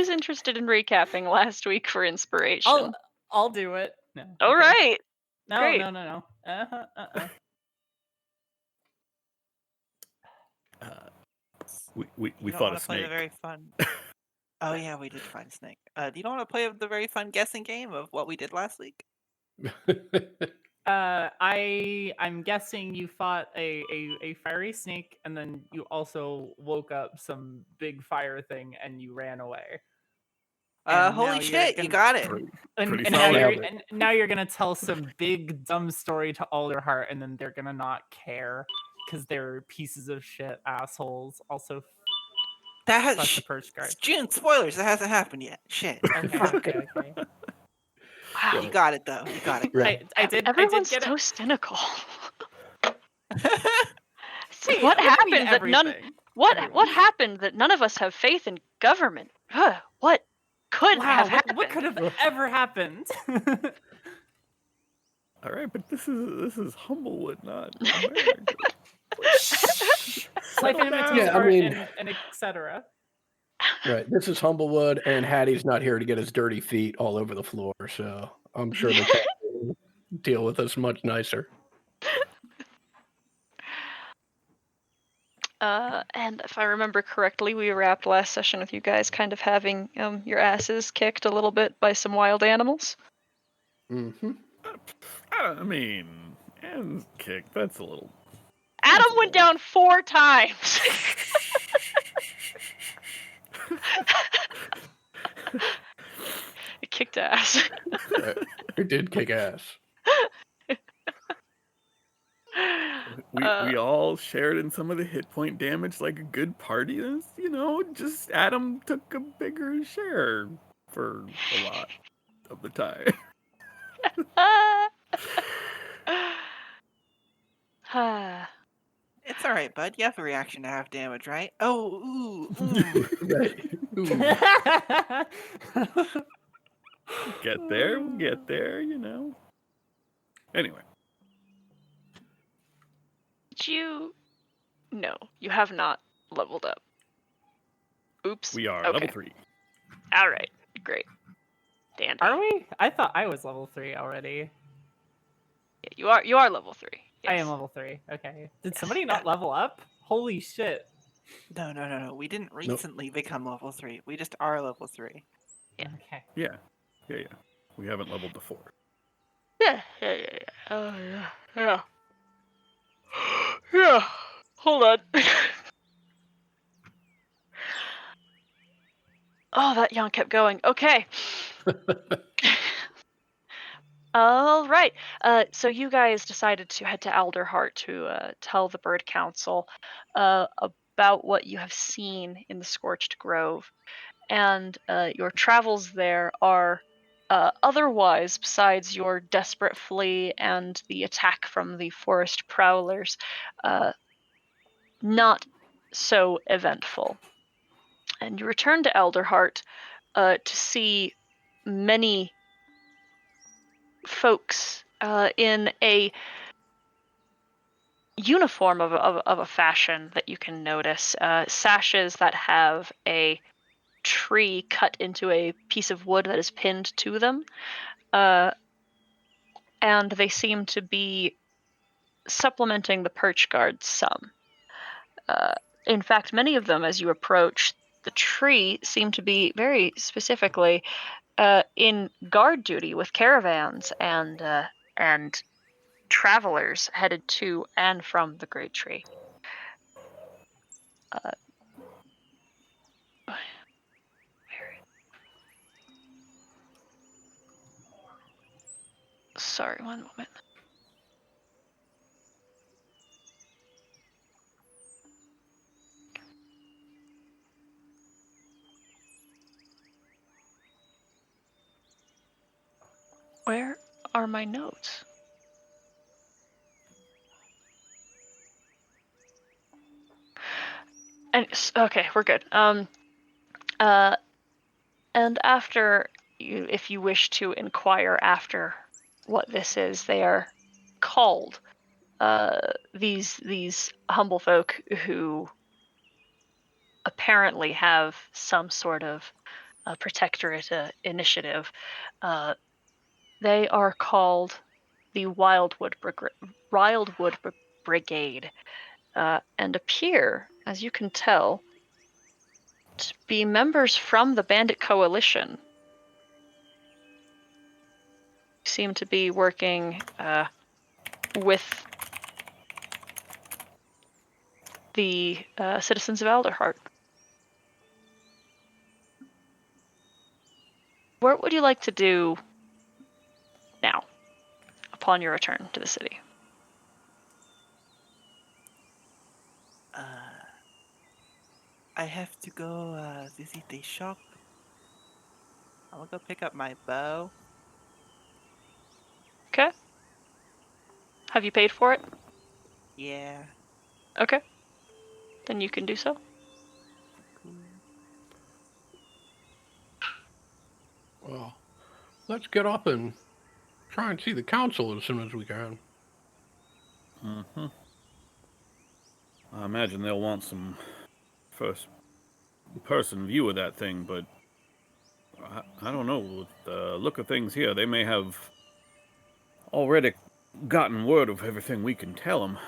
who's interested in recapping last week for I'll inspiration? I'll do it. No. All Okay. right. No, Great. no, no, no. We You don't fought want a to play the snake. very fun. Oh yeah, we did find a snake. Do you don't want to play the very fun guessing game of what we did last week? I'm guessing you fought a fiery snake, and then you also woke up some big fire thing, and you ran away. And Holy now shit, you're you gonna- got it. Pretty And now solid. you're and now you're gonna tell some big dumb story to Alderheart, and then they're gonna not care because they're pieces of shit assholes. Also, That has fuck the perch guard. June spoilers. That hasn't happened yet. Shit. Okay. Wow. You got it though. You got it. Right. I did Everyone's get so it. cynical. See, What I mean happened that none? everything. What Everyone. happened that none of us have faith in government? What could have Wow, happened? what could have ever happened? All right, but this is Humblewood, not America. Life Settle imitates down. Yeah, I art mean- and etc. Right. This is Humblewood, and Hattie's not here to get his dirty feet all over the floor, so I'm sure the cat will deal with us much nicer. And if I remember correctly, we wrapped last session with you guys kind of having your asses kicked a little bit by some wild animals. Mm-hmm. I mean, and kick. That's a little. Adam went down 4 times. It kicked ass. It did kick ass. We all shared in some of the hit point damage like a good party. Is, just Adam took a bigger share for a lot of the time. It's all right, bud. You have a reaction to half damage, right? Oh, ooh. Right. Ooh. Get there, Anyway, Did you? No, you have not leveled up. Oops. we are Okay. level 3. All right, great. Dandy. Are we? I thought I was level 3 already. Yeah, you are level 3. I Yes. am level 3. Okay. Did somebody not level up? Holy shit. No. We didn't recently become level 3. We just are level 3. Yeah. Okay. Yeah. We haven't leveled to 4. Yeah. Oh, yeah. Yeah. Hold on. Oh, that yawn kept going. Okay. All right. So you guys decided to head to Alderheart to tell the Bird Council about what you have seen in the Scorched Grove. And your travels there are otherwise, besides your desperate flee and the attack from the forest prowlers, not so eventful. And you return to Elderheart to see many folks in a uniform of a fashion that you can notice. Sashes that have a tree cut into a piece of wood that is pinned to them. And they seem to be supplementing the perch guards some. In fact, many of them, as you approach the tree, seem to be very specifically in guard duty with caravans and travelers headed to and from the Great Tree. Sorry, one moment. Where are my notes? And okay, we're good. And after you, if you wish to inquire after what this is, they are called these humble folk who apparently have some sort of protectorate initiative. They are called the Wildwood Brigade, and appear, as you can tell, to be members from the Bandit Coalition. Seem to be working with the citizens of Alderheart. What would you like to do now, upon your return to the city? I have to go visit the shop. I'm gonna go pick up my bow. Okay. Have you paid for it? Yeah. Okay. Then you can do so. Cool. Well, let's get up and try and see the council as soon as we can. Mm-hmm. I imagine they'll want some first-person view of that thing, but I don't know. With the look of things here, they may have already gotten word of everything we can tell them.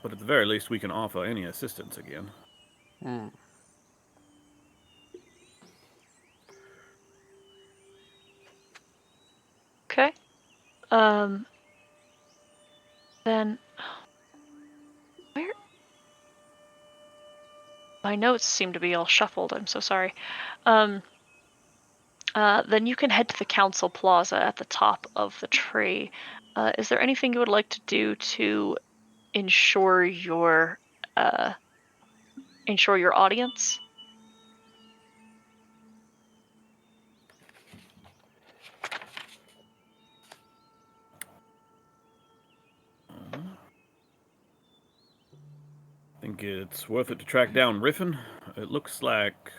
But at the very least, we can offer any assistance again. Okay. Then where? My notes seem to be all shuffled. I'm so sorry. Then you can head to the council plaza at the top of the tree. Is there anything you would like to do to ensure your audience? Think it's worth it to track down Riffin? It looks like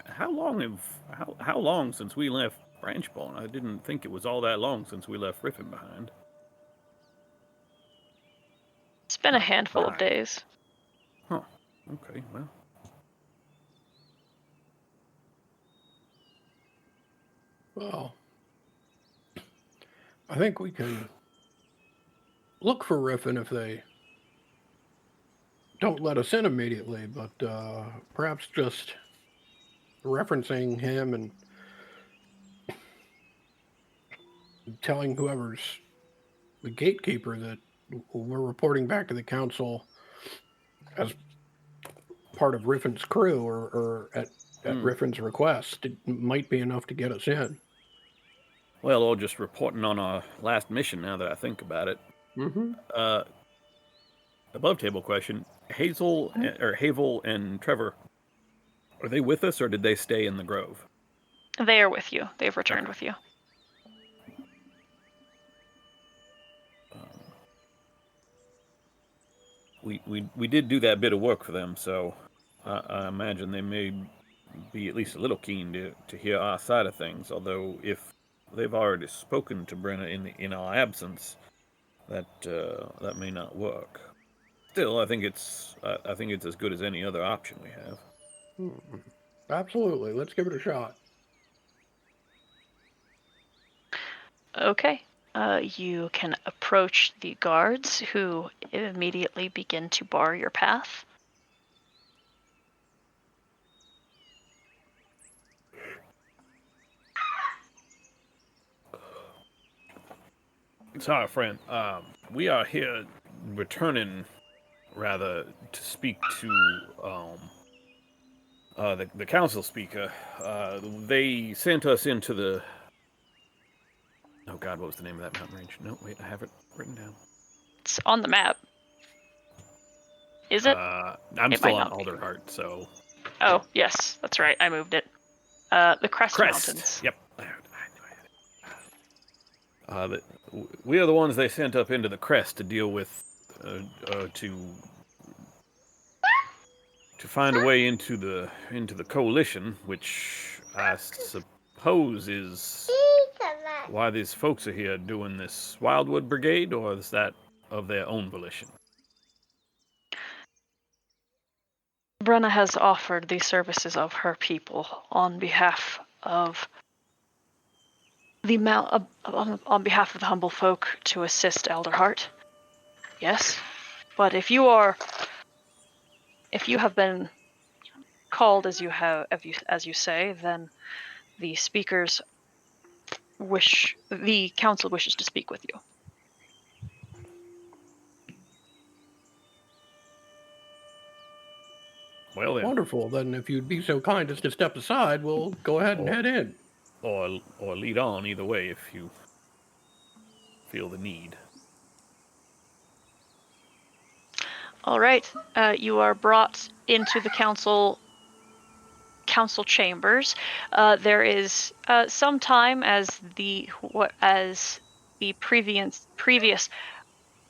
how long since we left Branchbone? I didn't think it was all that long since we left Riffin behind. It's been a handful of Behind. days. Huh. Okay, well. Well, I think we can look for Riffin if they don't let us in immediately, but perhaps just referencing him and telling whoever's the gatekeeper that we're reporting back to the council as part of Riffin's crew or at Riffin's request. It might be enough to get us in. Well, or just reporting on our last mission now that I think about it. Mm-hmm. Above table question. Hazel and Trevor, are they with us or did they stay in the Grove? They are with you. They've returned with you. We did do that bit of work for them, so I imagine they may be at least a little keen to hear our side of things. Although if they've already spoken to Brenna in our absence, that may not work. Still, I think it's as good as any other option we have. Absolutely. Let's give it a shot. Okay. You can approach the guards, who immediately begin to bar your path. Sorry, friend. We are here returning, rather, to speak to the council speaker. They sent us into the... Oh God, what was the name of that mountain range? No, wait, I have it written down. It's on the map. Is it? I'm It still might on not be. Alderheart, so... Oh, yes, that's right. I moved it. The Crest Mountains. Yep. We are the ones they sent up into the Crest to deal with, to find a way into the coalition, which I suppose is why these folks are here doing this Wildwood Brigade, or is that of their own volition? Brenna has offered the services of her people on behalf of on behalf of the humble folk to assist Elderheart. Yes, but if you have been called as you say, then the council wishes to speak with you. Well then, Wonderful. Then if you'd be so kind as to step aside, we'll go ahead and head in. or lead on, either way, if you feel the need. All right, you are brought into the council chambers. There is some time as the previous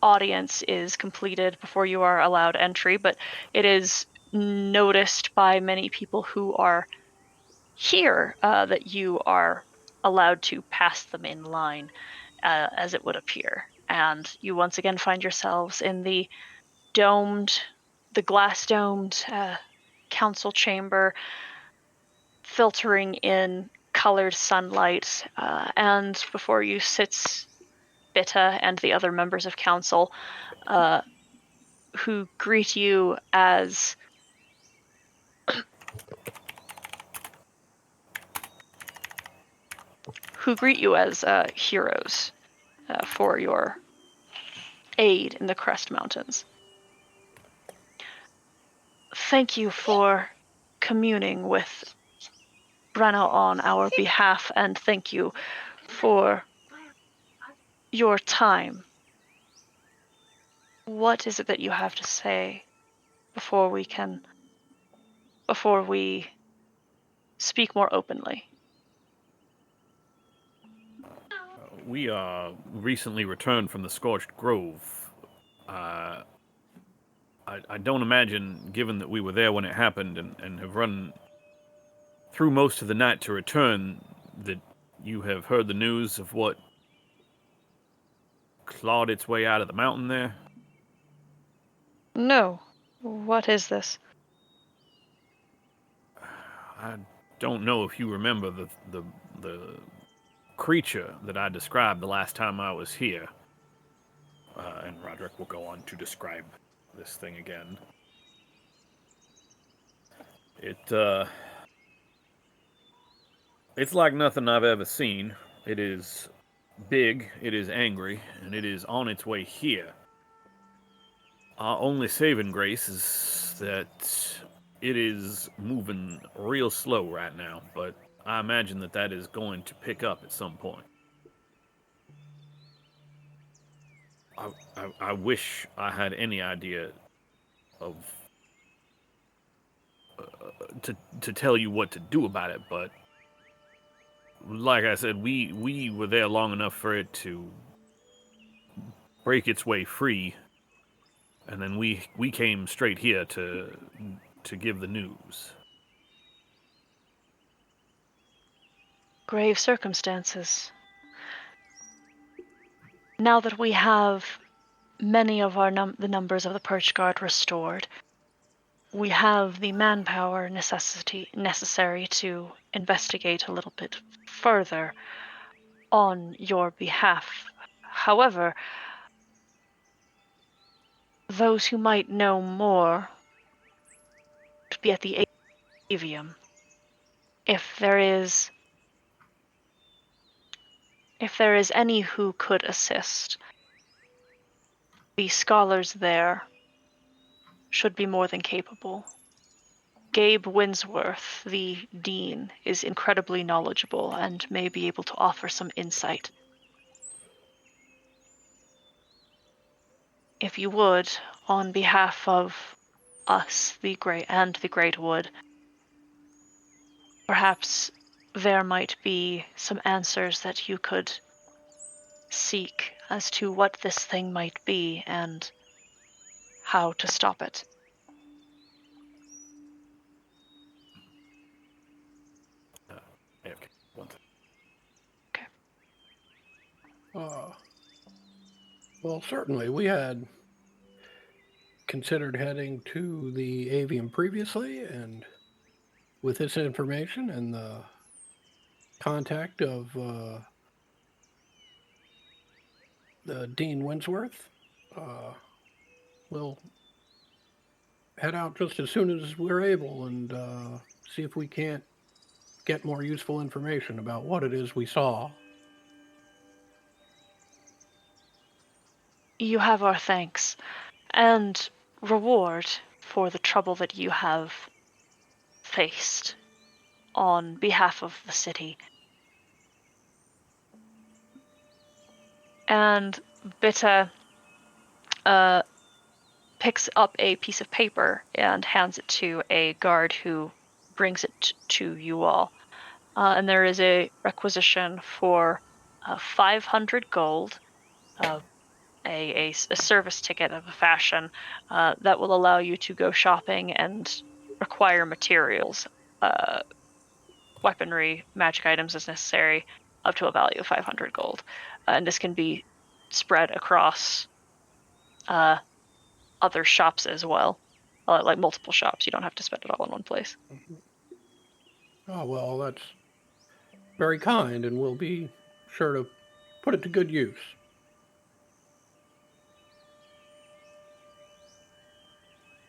audience is completed before you are allowed entry, but it is noticed by many people who are here that you are allowed to pass them in line, as it would appear. And you once again find yourselves in the glass-domed council chamber, filtering in colored sunlight, and before you sits Bitta and the other members of council, who greet you as heroes for your aid in the Crest Mountains. Thank you for communing with Brenna on our behalf, and thank you for your time. What is it that you have to say before we speak more openly? We recently returned from the Scorched Grove. I don't imagine, given that we were there when it happened and have run through most of the night to return, that you have heard the news of what clawed its way out of the mountain there? No. What is this? I don't know if you remember the creature that I described the last time I was here. And Roderick will go on to describe this thing again. It's like nothing I've ever seen. It is big, it is angry, and it is on its way here. Our only saving grace is that it is moving real slow right now, but I imagine that is going to pick up at some point. I wish I had any idea of to tell you what to do about it, but like I said, we were there long enough for it to break its way free, and then we came straight here to give the news. Grave circumstances. Now that we have many of the numbers of the Perch Guard restored, we have the manpower necessary to investigate a little bit further on your behalf. However, those who might know more would be at the avium. If there is any who could assist, the scholars there should be more than capable. Gabe Winsworth, the dean, is incredibly knowledgeable and may be able to offer some insight. If you would, on behalf of us, the Great Wood, perhaps there might be some answers that you could seek as to what this thing might be and how to stop it. Okay, one second. Well, certainly we had considered heading to the Avium previously, and with this information and the contact of the Dean Winsworth, we'll head out just as soon as we're able and see if we can't get more useful information about what it is we saw. You have our thanks and reward for the trouble that you have faced on behalf of the city. And Bitta picks up a piece of paper and hands it to a guard who brings it to you all. And there is a requisition for 500 gold, a service ticket of a fashion that will allow you to go shopping and acquire materials, weaponry, magic items as necessary, up to a value of 500 gold. And this can be spread across other shops as well, like multiple shops. You don't have to spend it all in one place. Oh, well, that's very kind, and we'll be sure to put it to good use.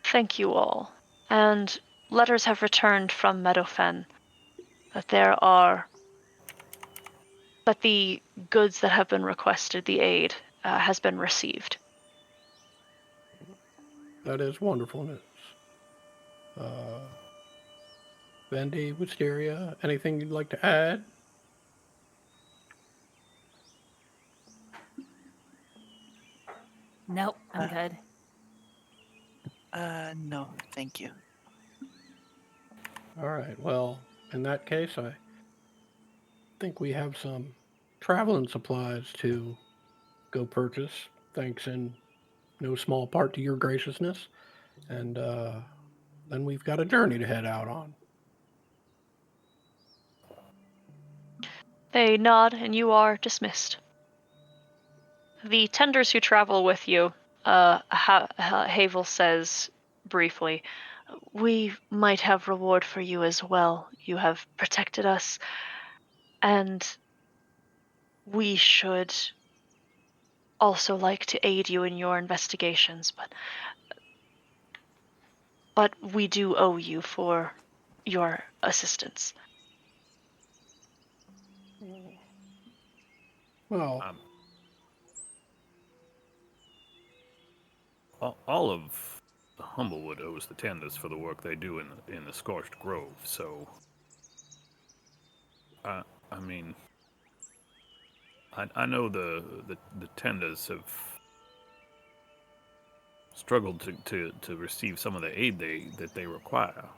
Thank you all. And letters have returned from Meadowfen that the goods that have been requested, the aid, has been received. That is wonderful news. Vendi, Wisteria, anything you'd like to add? Nope, I'm good. No, thank you. All right, well, in that case, I think we have some traveling supplies to go purchase, thanks in no small part to your graciousness. And then we've got a journey to head out on. They nod, and you are dismissed. The tenders who travel with you, Havel says briefly, we might have reward for you as well. You have protected us, and we should also like to aid you in your investigations, but we do owe you for your assistance. Well, all of the Humblewood owes the tenders for the work they do in the Scorched Grove. So, I mean, I know the tenders have struggled to receive some of the aid that they require.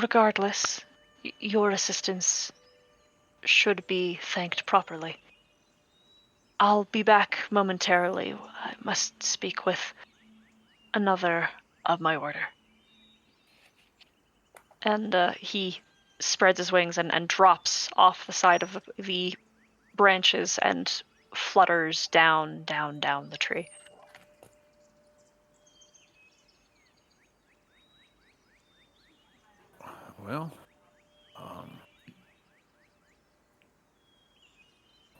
Regardless, your assistance should be thanked properly. I'll be back momentarily. I must speak with another of my order. And he spreads his wings and drops off the side of the branches and flutters down the tree. Well,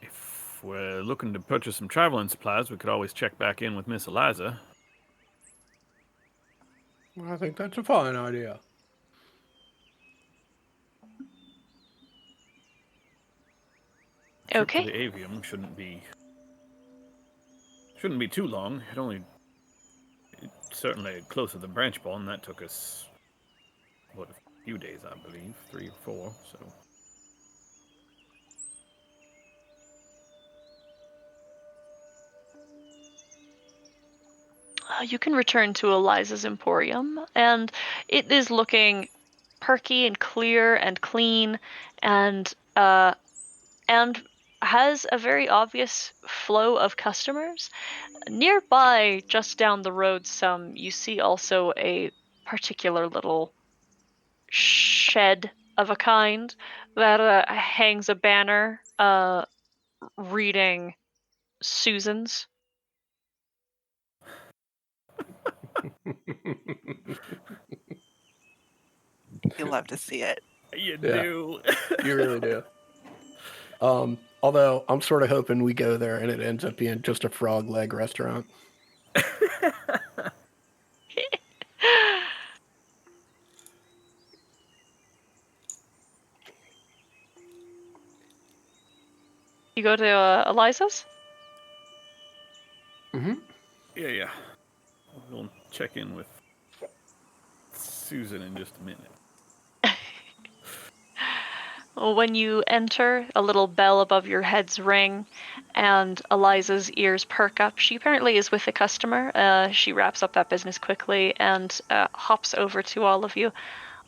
if we're looking to purchase some traveling supplies, we could always check back in with Miss Eliza. I think that's a fine idea. Okay. Trip to the Avium shouldn't be too long. It's certainly closer than Branchball, and that took us a few days, I believe, 3 or 4. So you can return to Eliza's Emporium, and it is looking perky and clear and clean, and has a very obvious flow of customers. Nearby, just down the road you see also a particular little shed of a kind that hangs a banner reading Susan's. You'll love to see it. You Yeah. do. You really do. Although I'm sort of hoping we go there and it ends up being just a frog leg restaurant. You go to Eliza's? Mm-hmm. Yeah. We'll check in with Susan in just a minute. When you enter, a little bell above your heads ring, and Eliza's ears perk up. She apparently is with a customer. She wraps up that business quickly and hops over to all of you.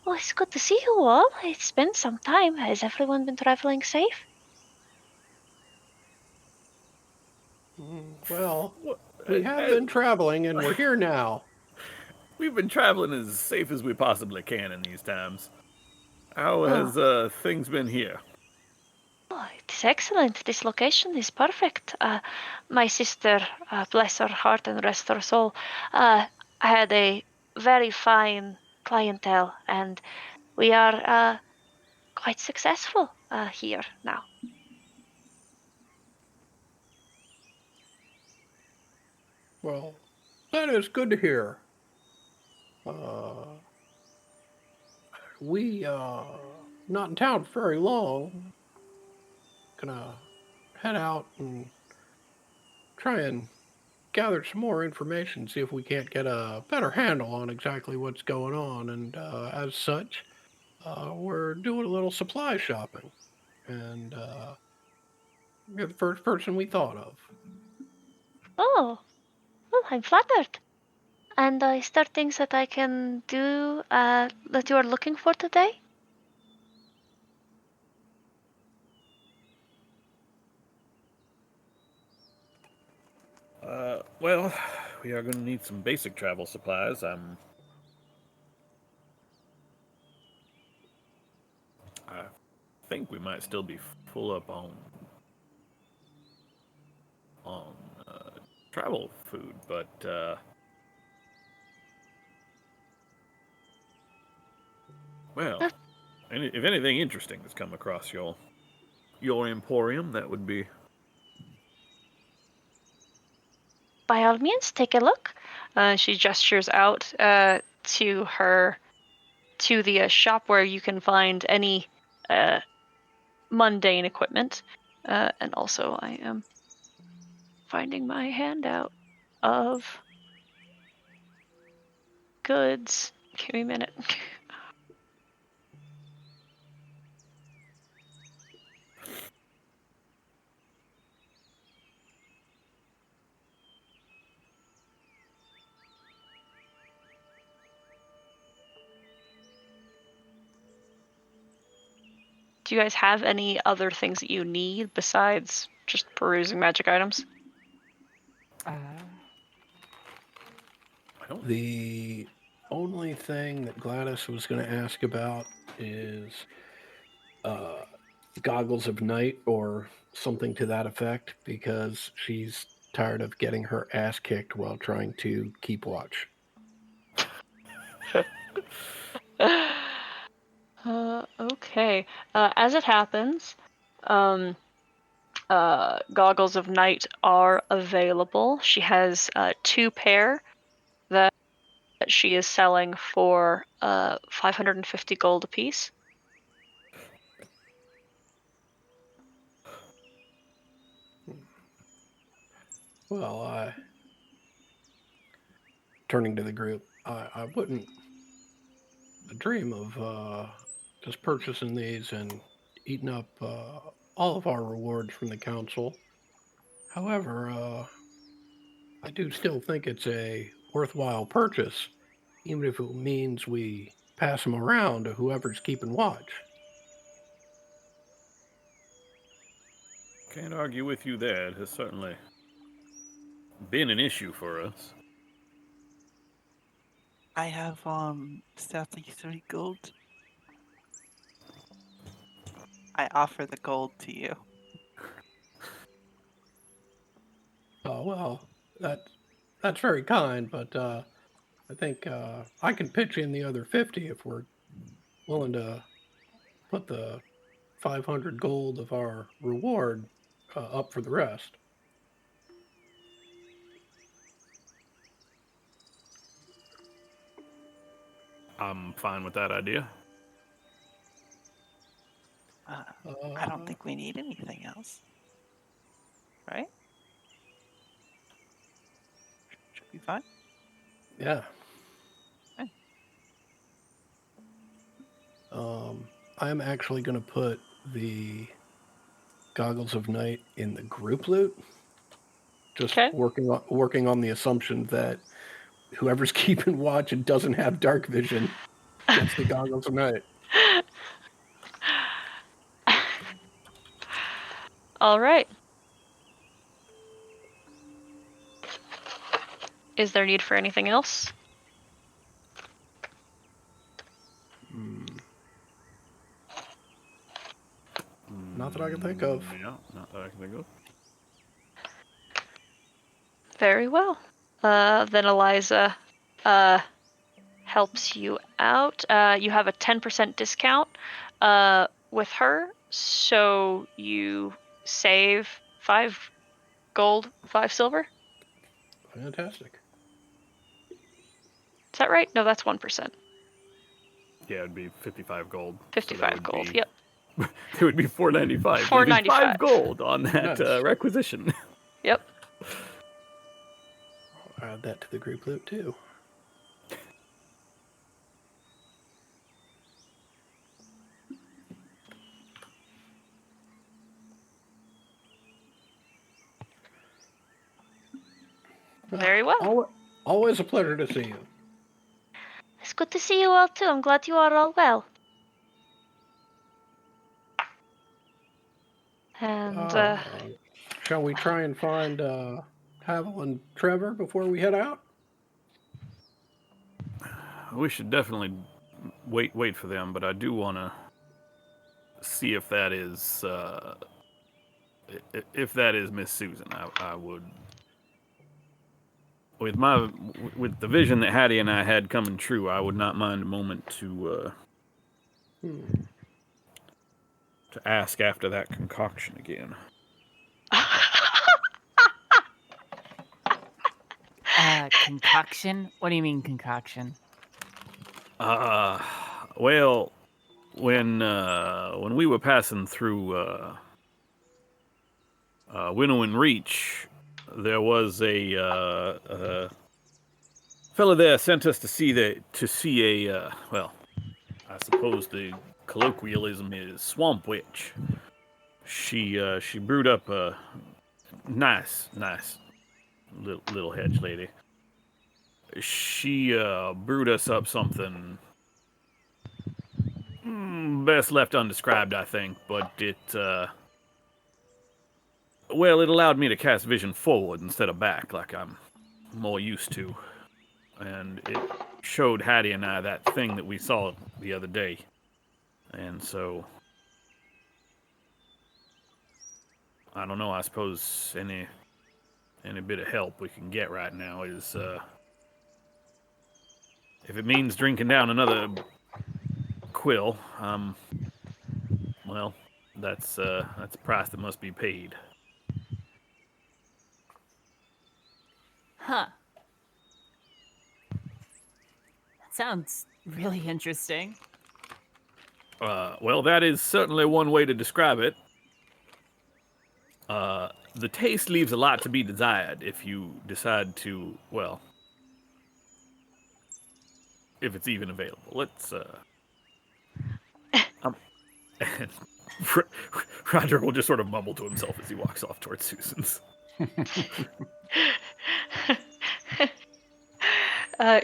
Oh, it's good to see you all. It's been some time. Has everyone been traveling safe? Well, What- we have uh, been traveling and we're here now. We've been traveling as safe as we possibly can in these times. How has things been here? Oh, it's excellent. This location is perfect. My sister, bless her heart and rest her soul, had a very fine clientele, and we are quite successful here now. Well, that is good to hear. We not in town for very long. Gonna head out and try and gather some more information, see if we can't get a better handle on exactly what's going on. And as such, we're doing a little supply shopping. And you're the first person we thought of. Oh, well, I'm flattered. And is there things that I can do that you are looking for today? Well, we are going to need some basic travel supplies. I think we might still be full up on travel food, but well, if anything interesting has come across your emporium, that would be. By all means, take a look. She gestures out to the shop where you can find any mundane equipment. And also, I am finding my handout of goods. Give me a minute. Do you guys have any other things that you need besides just perusing magic items? I don't. The only thing that Gladys was going to ask about is goggles of night or something to that effect, because she's tired of getting her ass kicked while trying to keep watch. Okay. As it happens, goggles of night are available. She has 2 pair that she is selling for 550 gold apiece. Well, turning to the group, I wouldn't dream of just purchasing these and eating up all of our rewards from the council. However, I do still think it's a worthwhile purchase, even if it means we pass them around to whoever's keeping watch. Can't argue with you there. It has certainly been an issue for us. I have sadly 30 gold. I offer the gold to you. Oh well, that's very kind, but I think I can pitch in the other 50 if we're willing to put the 500 gold of our reward up for the rest. I'm fine with that idea. I don't think we need anything else. Right? Should be fine. Yeah. Okay. I'm actually going to put the Goggles of Night in the group loot. Just Okay. working on the assumption that whoever's keeping watch and doesn't have dark vision gets the Goggles of Night. All right. Is there need for anything else? Not that I can think of. Yeah, not that I can think of. Very well. Then Eliza helps you out. You have a 10% discount with her, so you save 5 gold, 5 silver. Fantastic. Is that right? No, that's 1%. Yeah, it'd be 55 gold. 55 gold, yep. It would be 495. $4.95. 5 gold on that Nice. requisition. Yep. I'll add that to the group loot too. Very well. Always a pleasure to see you. It's good to see you all too. I'm glad you are all well. And Shall we try and find Havel and Trevor before we head out? We should definitely wait for them, but I do want to see if that is Miss Susan. I would, with the vision that Hattie and I had coming true, I would not mind a moment to ask after that concoction again. Concoction? What do you mean concoction? Well, when we were passing through Winnowing Reach, there was a fellow there sent us to see a well, I suppose the colloquialism is swamp witch. She brewed up a nice little hedge lady. She brewed us up something best left undescribed, I think, but it allowed me to cast vision forward instead of back like I'm more used to. And it showed Hattie and I that thing that we saw the other day. And so I don't know, I suppose any bit of help we can get right now is if it means drinking down another quill, well, that's a price that must be paid. Huh. That sounds really interesting. Well, that is certainly one way to describe it. The taste leaves a lot to be desired if you decide to, well, if it's even available. Let's, Roger will just sort of mumble to himself as he walks off towards Susan's.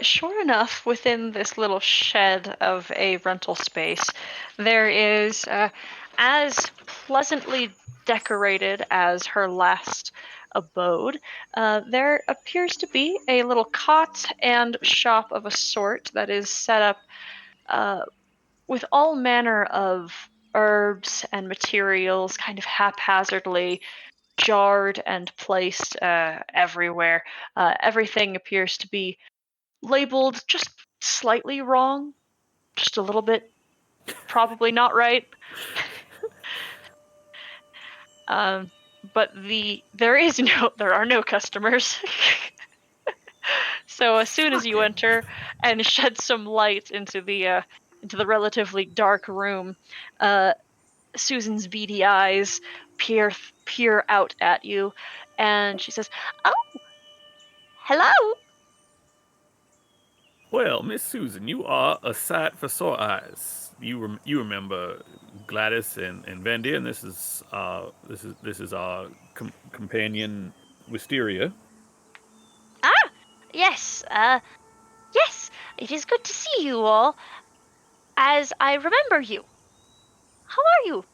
Sure enough, within this little shed of a rental space, there is, as pleasantly decorated as her last abode, there appears to be a little cot and shop of a sort that is set up with all manner of herbs and materials kind of haphazardly jarred and placed everywhere. Everything appears to be labeled just slightly wrong, just a little bit probably not right. But there are no customers. So as soon as you enter and shed some light into the relatively dark room, Susan's beady eyes peer out at you, and she says, "Oh, hello." Well, Miss Susan, you are a sight for sore eyes. You remember Gladys and Vandir, and this is our companion Wisteria. Ah, yes, yes, it is good to see you all, as I remember you. How are you?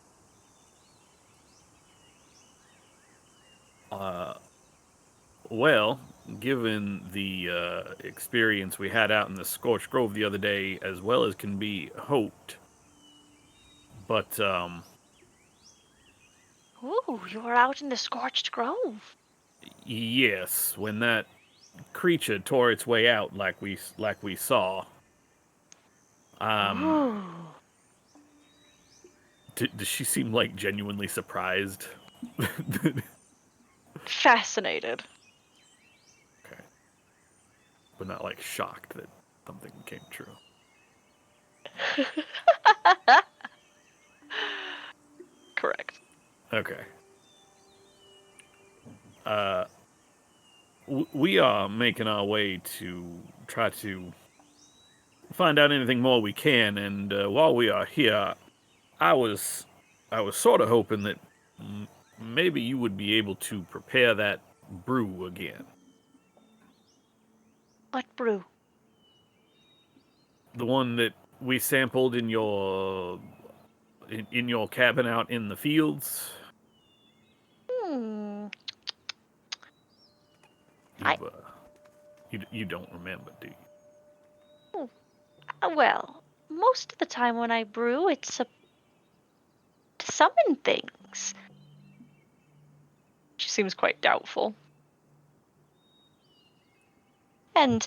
Well, given the experience we had out in the Scorched Grove the other day, as well as can be hoped, but Ooh, you were out in the Scorched Grove. yes, when that creature tore its way out, like we saw. Ooh. Does she seem like genuinely surprised? Fascinated. Okay, but not like shocked that something came true. Correct. Okay. We are making our way to try to find out anything more we can, and while we are here, I was sort of hoping that maybe you would be able to prepare that brew again. What brew? The one that we sampled in your cabin out in the fields. Hmm. You don't remember, do you? Well, most of the time when I brew, it's to summon things. She seems quite doubtful. And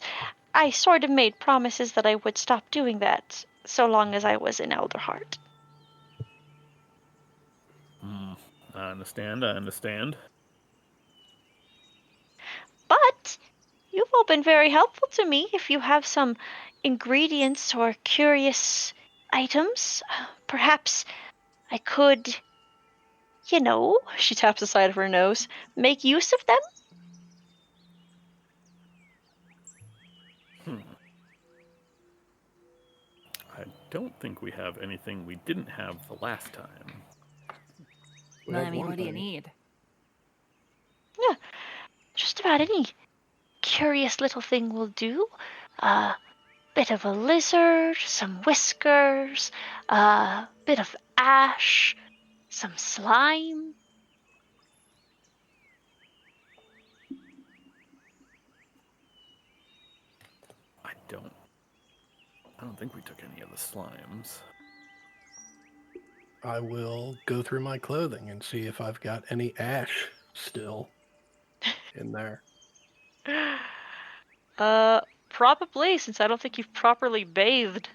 I sort of made promises that I would stop doing that so long as I was in Elderheart. I understand. But you've all been very helpful to me. If you have some ingredients or curious items, perhaps I could, She taps the side of her nose. make use of them. I don't think we have anything we didn't have the last time. We Well, have I mean, one what do you thing. need? Yeah, just about any curious little thing will do. A bit of a lizard, some whiskers, a bit of ash, some slime. I don't think we took any of the slimes. I will go through my clothing and see if I've got any ash still in there. Probably, since I don't think you've properly bathed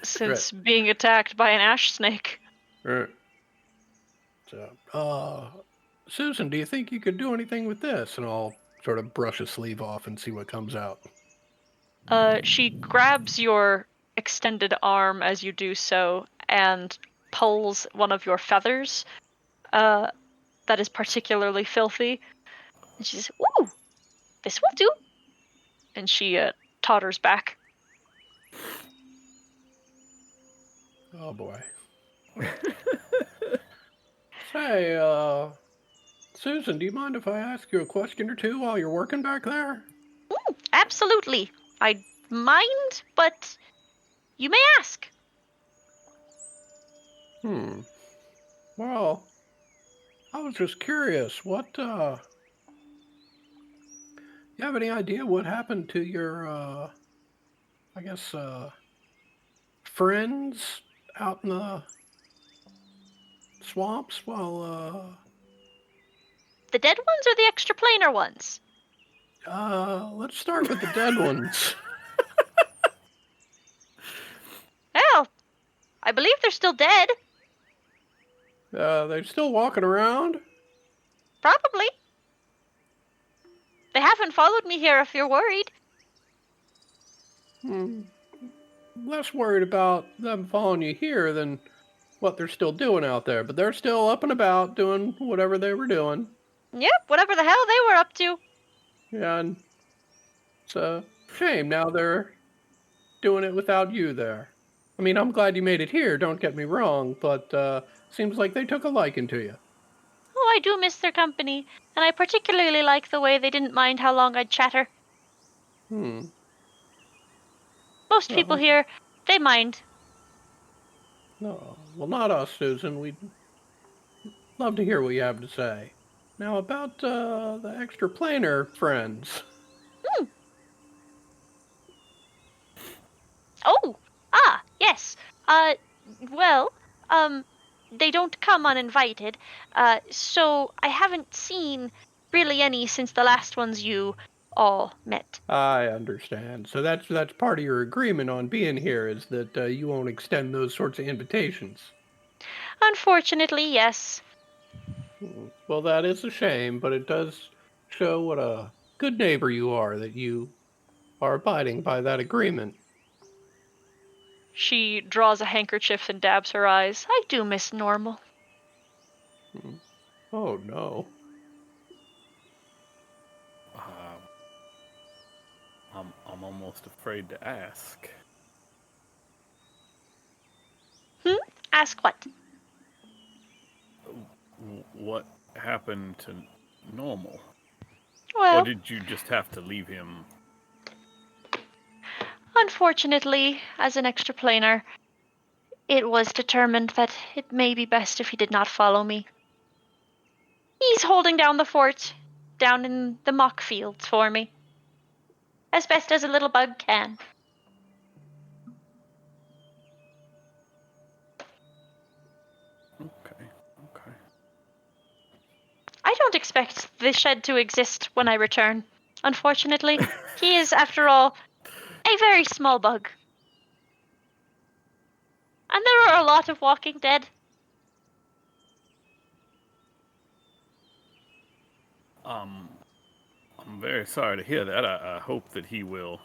since being attacked by an ash snake. Right. So, Susan, do you think you could do anything with this? And I'll sort of brush a sleeve off and see what comes out. She grabs your extended arm as you do so and pulls one of your feathers that is particularly filthy. And she says, "Ooh, this will do." And she totters back. Oh boy. Say, Susan, do you mind if I ask you a question or two while you're working back there? Absolutely. I mind, but you may ask. Well, I was just curious, you have any idea what happened to your, friends out in the swamps while, The dead ones or the extraplanar ones? let's start with the dead ones. Well, I believe they're still dead. They're still walking around? Probably. They haven't followed me here if you're worried. Less worried about them following you here than what they're still doing out there. But they're still up and about doing whatever they were doing. Yep, whatever the hell they were up to. Yeah, and it's a shame now they're doing it without you there. I mean, I'm glad you made it here, don't get me wrong, but seems like they took a liking to you. Oh, I do miss their company, and I particularly like the way they didn't mind how long I'd chatter. Most people Well- here, they mind. No, well, not us, Susan. We'd love to hear what you have to say. Now, about the extraplanar friends. Oh, yes. Well, they don't come uninvited, so I haven't seen really any since the last ones you all met. I understand. So that's part of your agreement on being here, is that you won't extend those sorts of invitations. Unfortunately, yes. Well, that is a shame, but it does show what a good neighbor you are, that you are abiding by that agreement. She draws a handkerchief and dabs her eyes. I do miss normal. Oh, no. I'm almost afraid to ask. Ask what? What happened to Normal? Well, Or did you just have to leave him? unfortunately, as an extraplanar, it was determined that it may be best if he did not follow me. He's holding down the fort, down in the mock fields for me. As best as a little bug can. Okay. I don't expect the shed to exist when I return. Unfortunately, he is, after all, a very small bug. And there are a lot of Walking Dead. I'm very sorry to hear that. I hope that he will.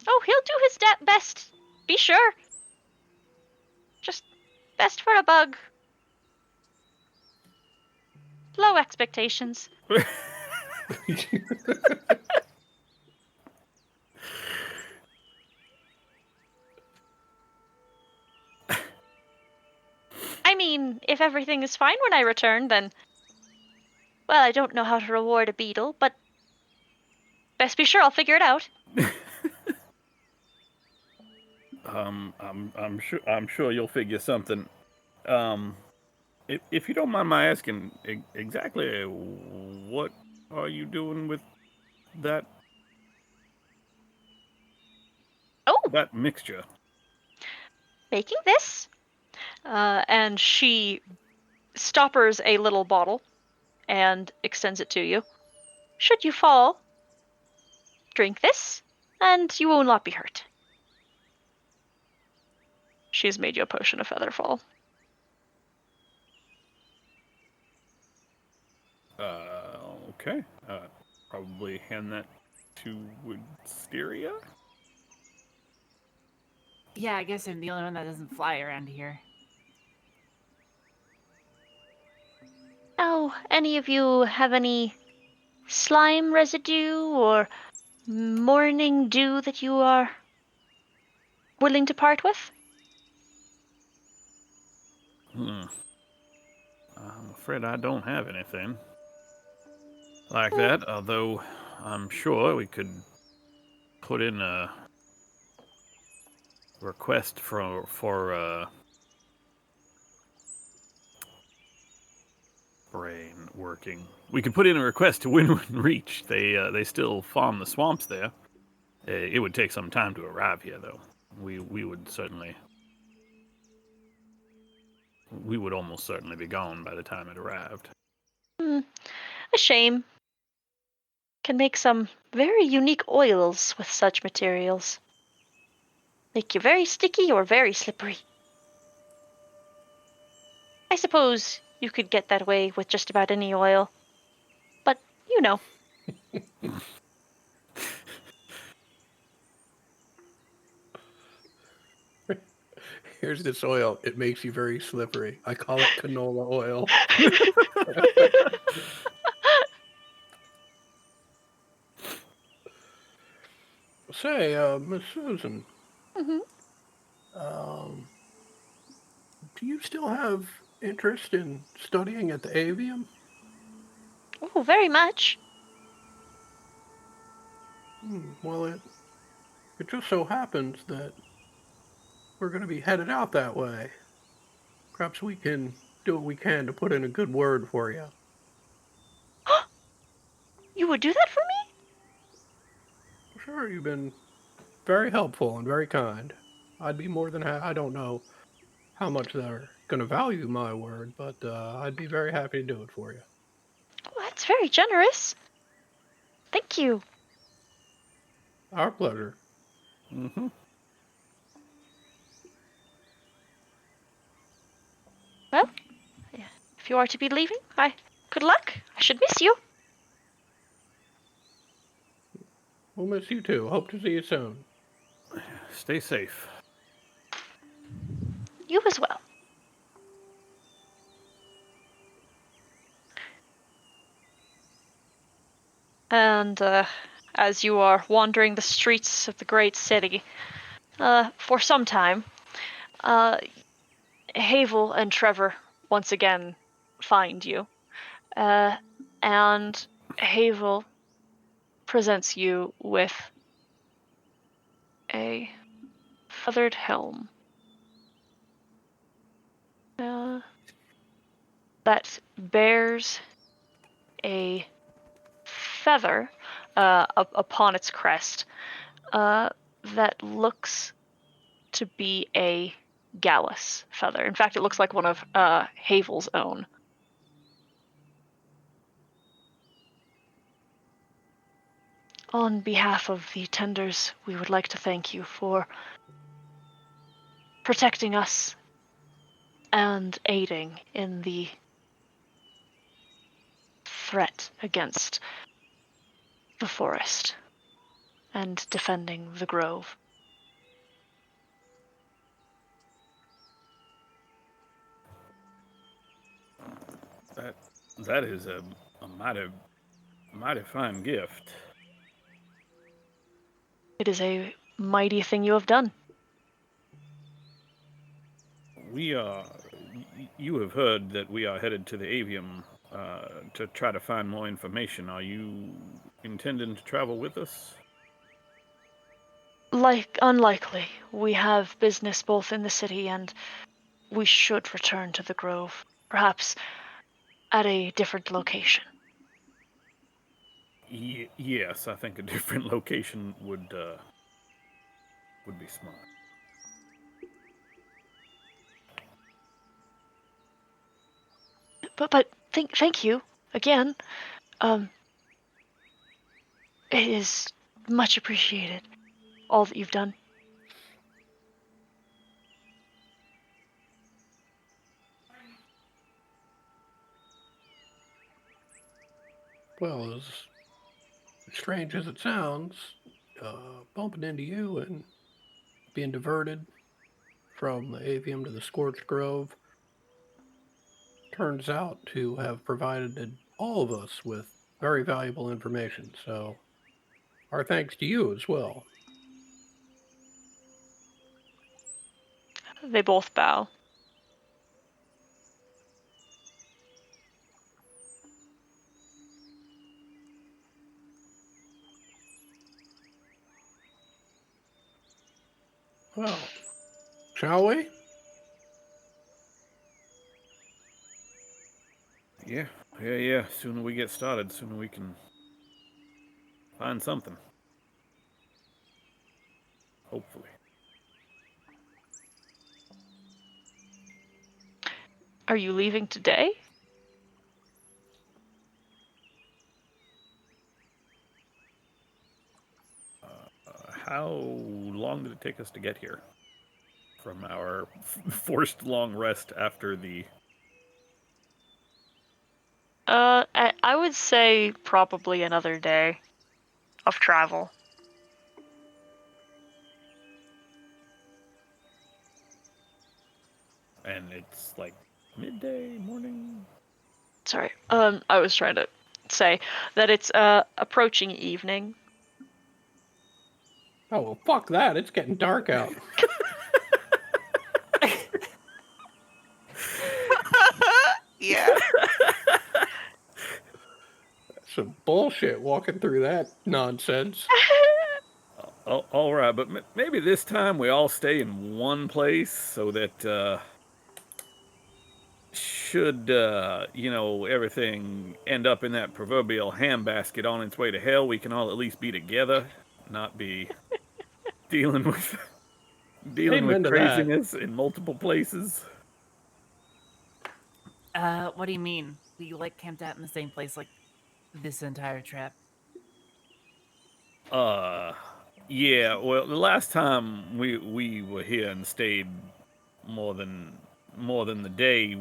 Oh, he'll do his best. Be sure. Just best for a bug. Low expectations. I mean, if everything is fine when I return, then... Well, I don't know how to reward a beetle, but... Best be sure I'll figure it out. I'm sure you'll figure something. If you don't mind my asking, exactly what are you doing with that? Oh, That mixture. making this? And she stoppers a little bottle and extends it to you. Should you fall, drink this, and you will not be hurt. She has made you a potion of Featherfall. Okay. Probably hand that to Wisteria. Yeah, I guess I'm the only one that doesn't fly around here. Oh, any of you have any slime residue or morning dew that you are willing to part with? I'm afraid I don't have anything like that, although I'm sure we could put in a request for brain working. We could put in a request to Windward Reach. They still farm the swamps there. It would take some time to arrive here, though. We would certainly we would almost certainly be gone by the time it arrived. A shame. Can make some very unique oils with such materials. Make you very sticky or very slippery. I suppose you could get that way with just about any oil. But, you know. Here's this oil. It makes you very slippery. I call it canola oil. Say, Miss Susan, Hmm. do you still have interest in studying at the Avium? Oh, very much. Well, it just so happens that we're going to be headed out that way. Perhaps we can do what we can to put in a good word for you. You would do that for me? Sure, you've been very helpful and very kind. I'd be more than I don't know how much they're going to value my word, but I'd be very happy to do it for you. Oh, that's very generous. Thank you. Our pleasure. Mm-hmm. Well, if you are to be leaving, good luck. I should miss you. We'll miss you too. Hope to see you soon. Stay safe. You as well. And as you are wandering the streets of the great city, for some time, Havel and Trevor once again find you. And Havel presents you with a feathered helm. That bears a feather upon its crest that looks to be a Gallus feather. In fact, it looks like one of Havel's own. On behalf of the tenders, we would like to thank you for protecting us and aiding in the threat against the forest and defending the grove. That is a mighty fine gift. It is a mighty thing you have done. We are. You have heard that we are headed to the Avium to try to find more information. Are you intending to travel with us? Unlikely. We have business both in the city and we should return to the grove. Perhaps at a different location. Yes, I think a different location would be smart. But thank you again. It is much appreciated, all that you've done. Well, as strange as it sounds, bumping into you and being diverted from the Avium to the Scorched Grove turns out to have provided all of us with very valuable information. So, our thanks to you as well. They both bow. Well, shall we? Yeah. Sooner we get started, sooner we can find something. Hopefully. Are you leaving today? How long did it take us to get here? From our forced long rest after the... I would say probably another day of travel. And it's like midday, morning? Sorry. I was trying to say that it's approaching evening. Oh, well, fuck that. It's getting dark out. Yeah. Some bullshit walking through that nonsense. All right, but maybe this time we all stay in one place so that should everything end up in that proverbial handbasket on its way to hell, we can all at least be together, not be dealing with Amen to that. craziness in multiple places. What do you mean? We like camped out in the same place like this entire trip? Yeah, well, the last time we were here and stayed more than the day,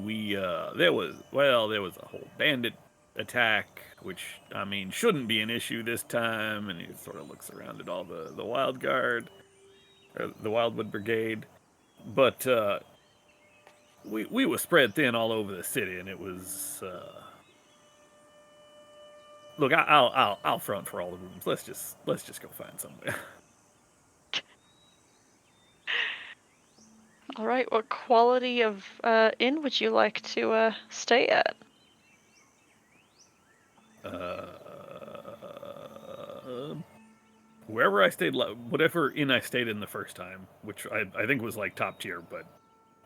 there was a whole bandit attack, which I mean shouldn't be an issue this time. And he sort of looks around at all the Wild Guard, or the Wildwood Brigade, but we were spread thin all over the city, and it was. Look, I'll front for all the rooms. Let's just go find somewhere. All right. What quality of inn would you like to stay at? Wherever I stayed, whatever inn I stayed in the first time, which I think was like top tier, but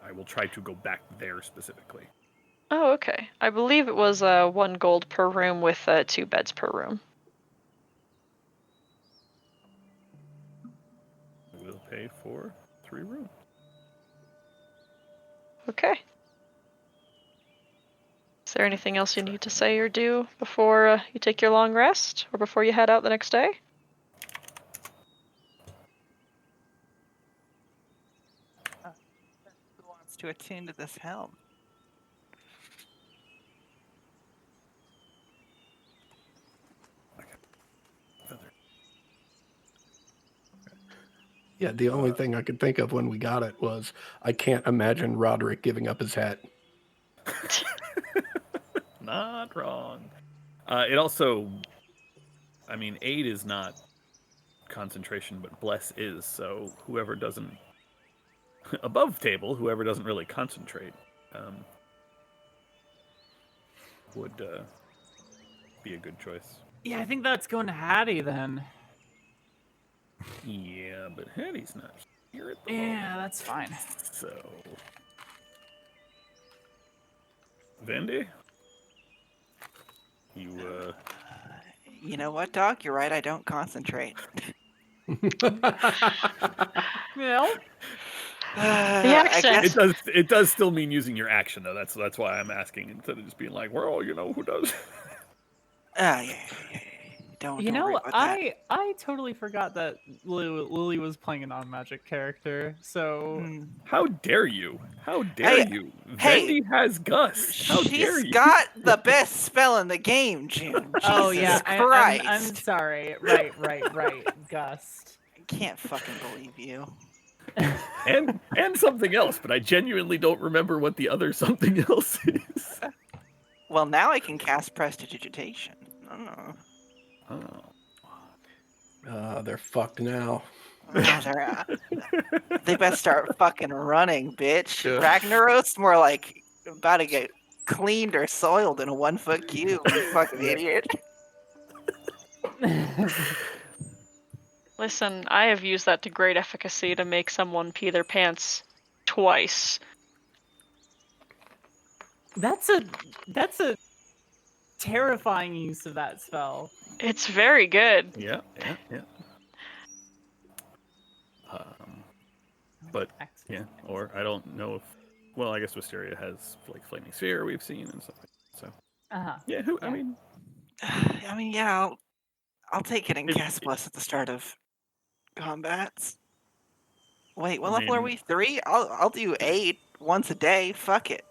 I will try to go back there specifically. Oh, okay. I believe it was 1 gold per room with 2 beds per room. We'll pay for 3 rooms. Okay. Is there anything else you need to say or do before you take your long rest, or before you head out the next day? Who wants to attune to this helm? Yeah, the only thing I could think of when we got it was I can't imagine Roderick giving up his hat. Not wrong. It also, I mean, aid is not concentration, but bless is. So whoever doesn't, above table, whoever doesn't really concentrate, would be a good choice. Yeah, I think that's going to Hattie then. Yeah, but Hattie's not here at the Yeah, moment. that's fine. So, Vendy, you You know what, dog? You're right. I don't concentrate. Well, I accent. guess it does still mean using your action though. That's why I'm asking instead of just being like, well, you know who does. yeah. Don't you worry know, about that. I totally forgot that Lily was playing a non-magic character. So How dare you? How dare Hey, you? hey, Vendy has Gust. How dare She's you? got the best spell in the game, June. oh Jesus yeah, Christ. I'm sorry. Right. Gust. I can't fucking believe you. and something else, but I genuinely don't remember what the other something else is. Well, now I can cast Prestidigitation. Oh. They're fucked now. They best start fucking running, bitch. Yeah. Ragnaros more like about to get cleaned or soiled in a 1-foot cube, you fucking idiot. Listen, I have used that to great efficacy to make someone pee their pants twice. That's a terrifying use of that spell. It's very good. Yeah. But yeah, or I don't know if well, I guess Wisteria has like flaming sphere we've seen and stuff like that. So Uh-huh. yeah, I Yeah. mean, I mean, yeah, I'll take it and If- cast Bless at the start of combats. Wait, what I level are mean- we? 3? I'll do 8 once a day. Fuck it.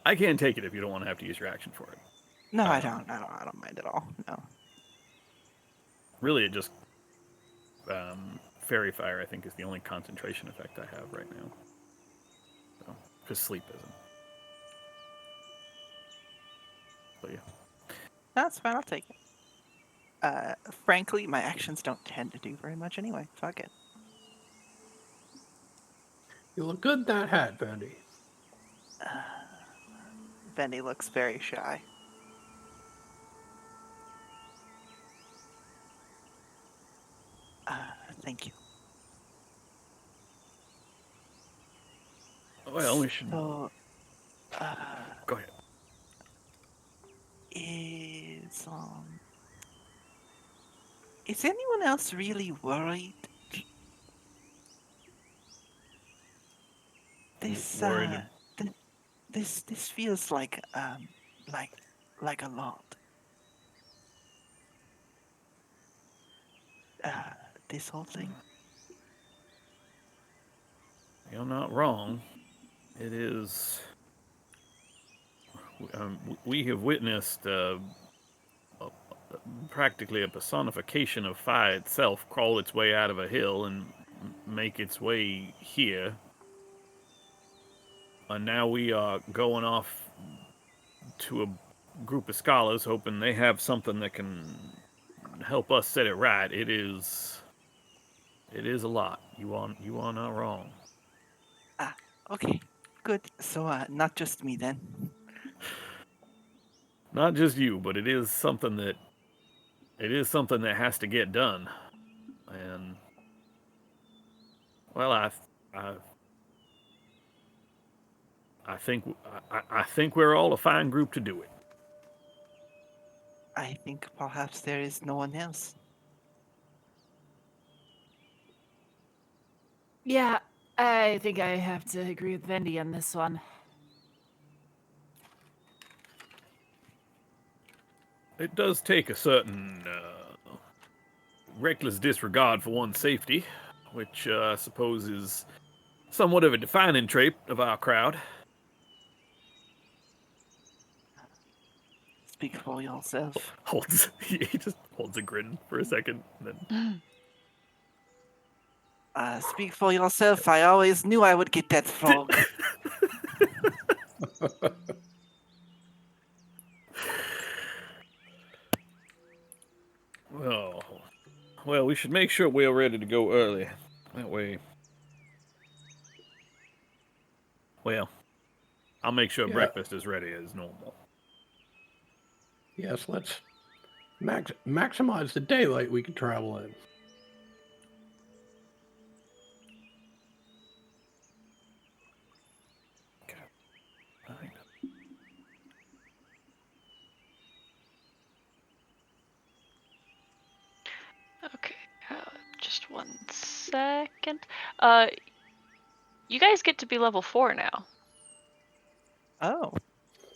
I can take it if you don't want to have to use your action for it. No, I don't mind at all. No. Really, it just fairy fire. I think is the only concentration effect I have right now. So, because sleep isn't. But yeah. That's fine, I'll take it. Frankly, my actions don't tend to do very much anyway. Fuck it. You look good in that hat, Vandy. Benny looks very shy. Thank you. Well, we should So, go ahead. Is anyone else really worried? This Worried. This feels like a lot. This whole thing. You're not wrong. It is. We have witnessed practically a personification of fire itself crawl its way out of a hill and make its way here. And now we are going off to a group of scholars, hoping they have something that can help us set it right. It is a lot. You are not wrong. Okay, good. So, not just me then. Not just you, but it is something that has to get done. And well, I think we're all a fine group to do it. I think perhaps there is no one else. Yeah, I think I have to agree with Vendy on this one. It does take a certain reckless disregard for one's safety, which I suppose is somewhat of a defining trait of our crowd. Speak for yourself. He just holds a grin for a second, and then Speak for yourself. I always knew I would get that frog. oh, well, we should make sure we're ready to go early. That way, well, I'll make sure Yeah. breakfast is ready as normal. Yes, let's maximize the daylight we can travel in. Fine. Okay, just 1 second. You guys get to be level 4 now. Oh,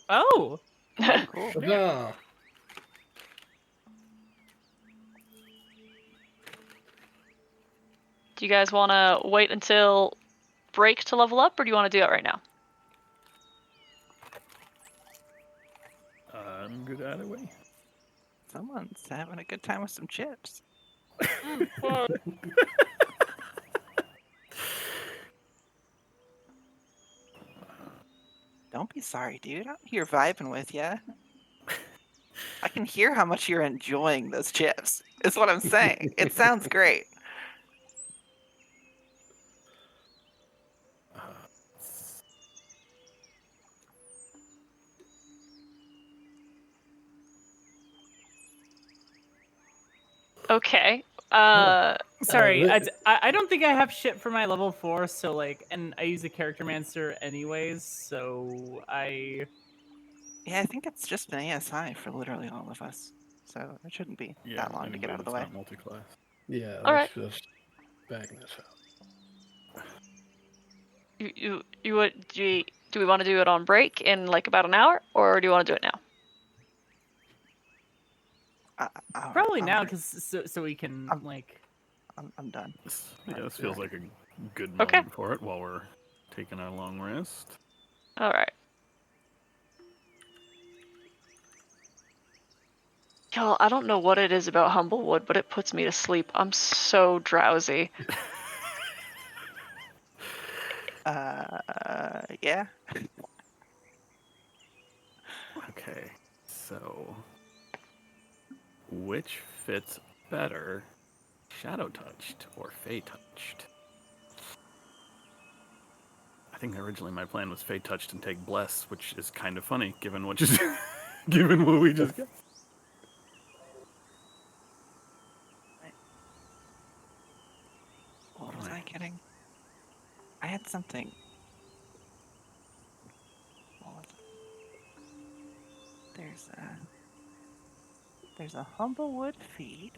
Oh, cool. Huzzah! Do you guys want to wait until break to level up, or do you want to do it right now? I'm good either way. Someone's having a good time with some chips. Don't be sorry, dude. I'm here vibing with ya. I can hear how much you're enjoying those chips. Is what I'm saying. It sounds great. Okay. sorry. th- I don't think I have shit for my level 4, so like, and I use a character mancer anyways, so I. Yeah, I think it's just an ASI for literally all of us. So it shouldn't be that long to get anybody out of the that's way. not multi-class. Yeah, All let's just bang this out. Do we want to do it on break in like about an hour, or do you want to do it now? Probably I'm now, re- because so we can I'm- like. I'm done. This feels like a good Okay. moment for it while we're taking our long rest. All right. Y'all, I don't know what it is about Humblewood, but it puts me to sleep. I'm so drowsy. Yeah. Okay, so which fits better, Shadow Touched or Fey Touched? I think originally my plan was Fey Touched and take Bless, which is kind of funny given what just given what we just got. What was I getting? I had something. What was it? There's a Humblewood feed.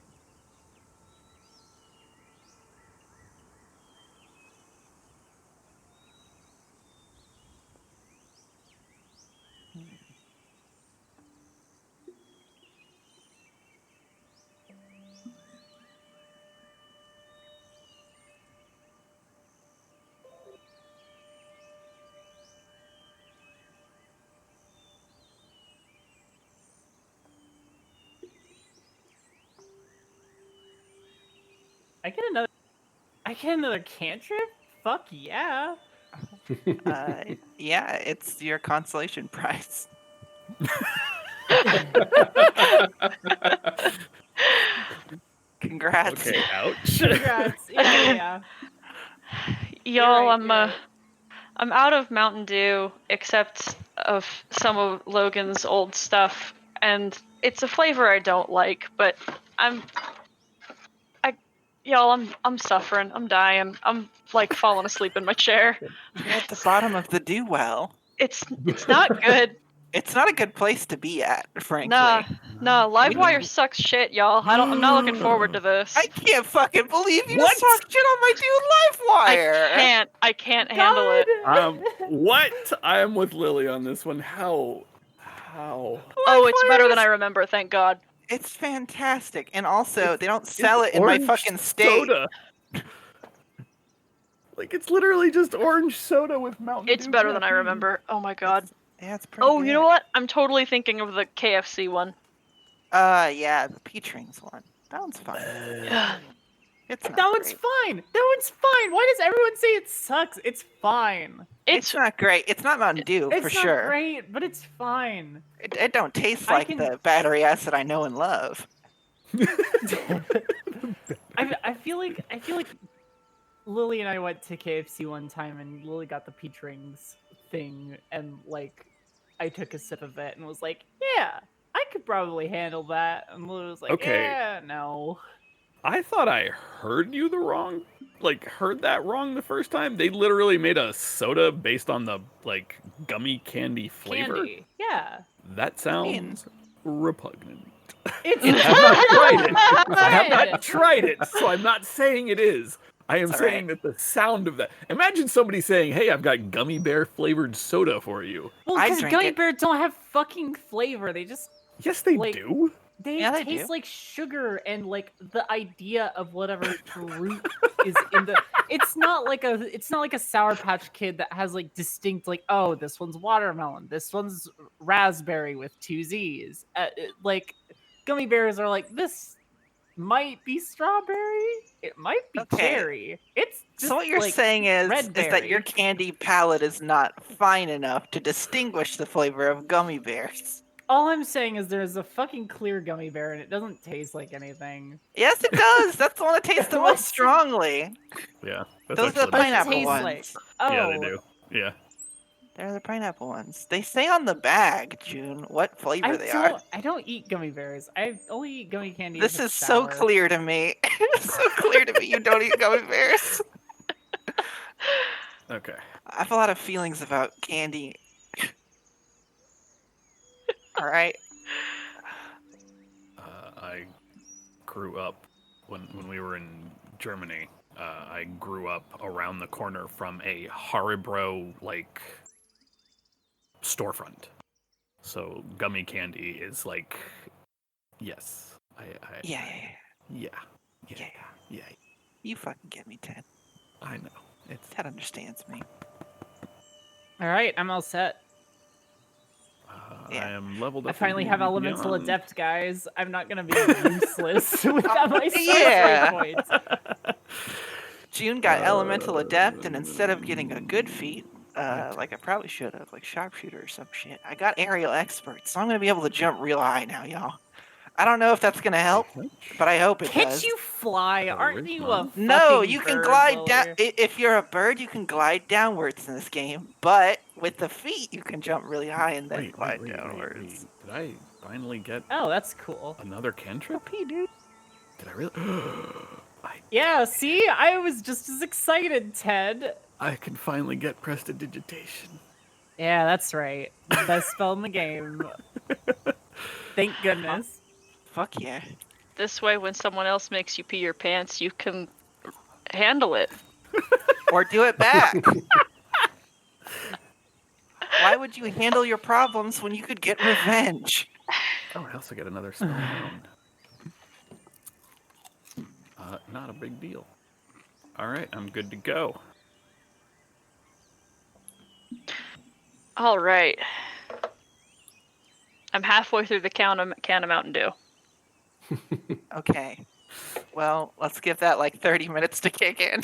I get another cantrip? Fuck yeah. Yeah, it's your consolation prize. Congrats. Okay, ouch. Congrats. Yeah. Y'all, right, you're right. I'm out of Mountain Dew, except of some of Logan's old stuff, and it's a flavor I don't like. But I'm suffering. I'm dying. I'm like falling asleep in my chair. You're at the bottom of the dew well. It's not good. It's not a good place to be at, frankly. Nah, Livewire sucks shit, y'all. I'm not looking forward to this. I can't fucking believe you just talked shit on my dude Livewire. I can't handle it. What? I am with Lily on this one. How? Oh, it's better than I remember, thank God. It's fantastic, and also they don't sell it in my Orange fucking state. soda. Like it's literally just orange soda with Mountain Dew. It's better than I remember. Oh my God. Yeah, it's pretty. Oh, good. you know what? I'm totally thinking of the KFC one. Yeah, the peach rings one. That one's fine. It's not That one's great. fine. That one's fine. Why does everyone say it sucks? It's fine. It's not great. It's not Mountain Dew It's for not sure. great, but it's fine. It don't taste I like can- the battery acid I know and love. I feel like Lily and I went to KFC one time, and Lily got the peach rings thing, and like I took a sip of it and was like, "Yeah, I could probably handle that." And Lily was like, Okay. "Yeah, no." I thought I heard that wrong the first time. They literally made a soda based on the like gummy candy flavor. Candy. Yeah. That sounds repugnant. It's I have not tried it. I have good. not tried it, so I'm not saying it is. I am It's saying that the sound of that. Imagine somebody saying, "Hey, I've got gummy bear flavored soda for you." Well, I because drink gummy it. bears don't have fucking flavor. They just Yes, they Like- do. They Yeah, they taste do. like sugar and like the idea of whatever fruit is in the. It's not like a Sour Patch Kid that has like distinct like, oh, this one's watermelon, this one's raspberry with 2 Z's. Like gummy bears are like, this might be strawberry, it might be Okay. cherry. It's just, So what you're like, saying is red that your berry. candy palate is not fine enough to distinguish the flavor of gummy bears. All I'm saying is there's a fucking clear gummy bear and it doesn't taste like anything. Yes, it does. That's the one that tastes the most What's- strongly. Yeah, that's Those are the actually- pineapple tastes ones. like- Oh, Yeah, they do. Yeah. They're the pineapple ones. They say on the bag, June, what flavor they are. I don't eat gummy bears. I only eat gummy candy. This if it's is so sour. clear to me. It's so clear to me you don't eat gummy bears. Okay. I have a lot of feelings about candy. All right. I grew up when we were in Germany. I grew up around the corner from a Haribo like storefront. So gummy candy is like, yes, Yeah. You fucking get me, Ted. I know. It's Ted understands me. All right, I'm all set. Yeah. I am leveled up. I finally have elemental beyond. adept, guys. I'm not gonna be useless without my Yeah. sorcery points. June got elemental adept, and instead of getting a good feat, like I probably should have, like sharpshooter or some shit, I got aerial expert, so I'm gonna be able to jump real high now, y'all. I don't know if that's gonna help, but I hope it Can't does. you fly? Aren't you a No, fucking you can bird, glide down. Lily? If you're a bird, you can glide downwards in this game. But with the feet, you can jump really high and then glide downwards. Did I finally get Oh, that's cool. another cantrip? P, dude. Did I really? Yeah, see? I was just as excited, Ted. I can finally get prestidigitation. Yeah, that's right. Best spell in the game. Thank goodness. Fuck yeah. This way, when someone else makes you pee your pants, you can handle it. Or do it back. Why would you handle your problems when you could get revenge? Oh, I also get another spell down. Not a big deal. All right, I'm good to go. All right. I'm halfway through the can of Mountain Dew. Okay. Well, let's give that like 30 minutes to kick in.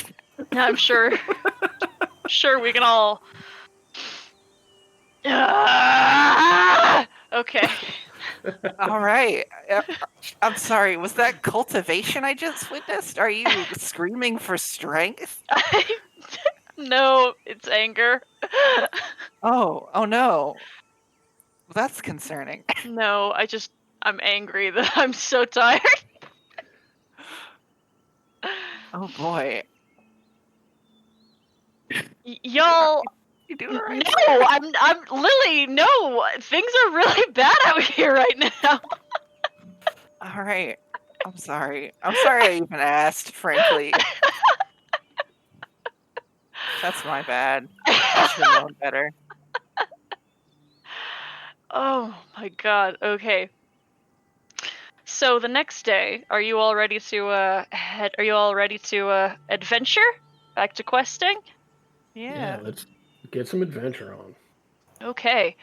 I'm sure we can all. Okay. All right. I'm sorry. Was that cultivation I just witnessed? Are you screaming for strength? No, it's anger. Oh no. That's concerning. No, I'm angry that I'm so tired. Oh boy. Y'all. You doing all right? No, I'm Lily. No, things are really bad out here right now. All right. I'm sorry. I'm sorry I even asked, frankly. That's my bad. I should have known better. Oh my god. Okay. So the next day, are you all ready to adventure back to questing? Yeah. Let's get some adventure on. Okay.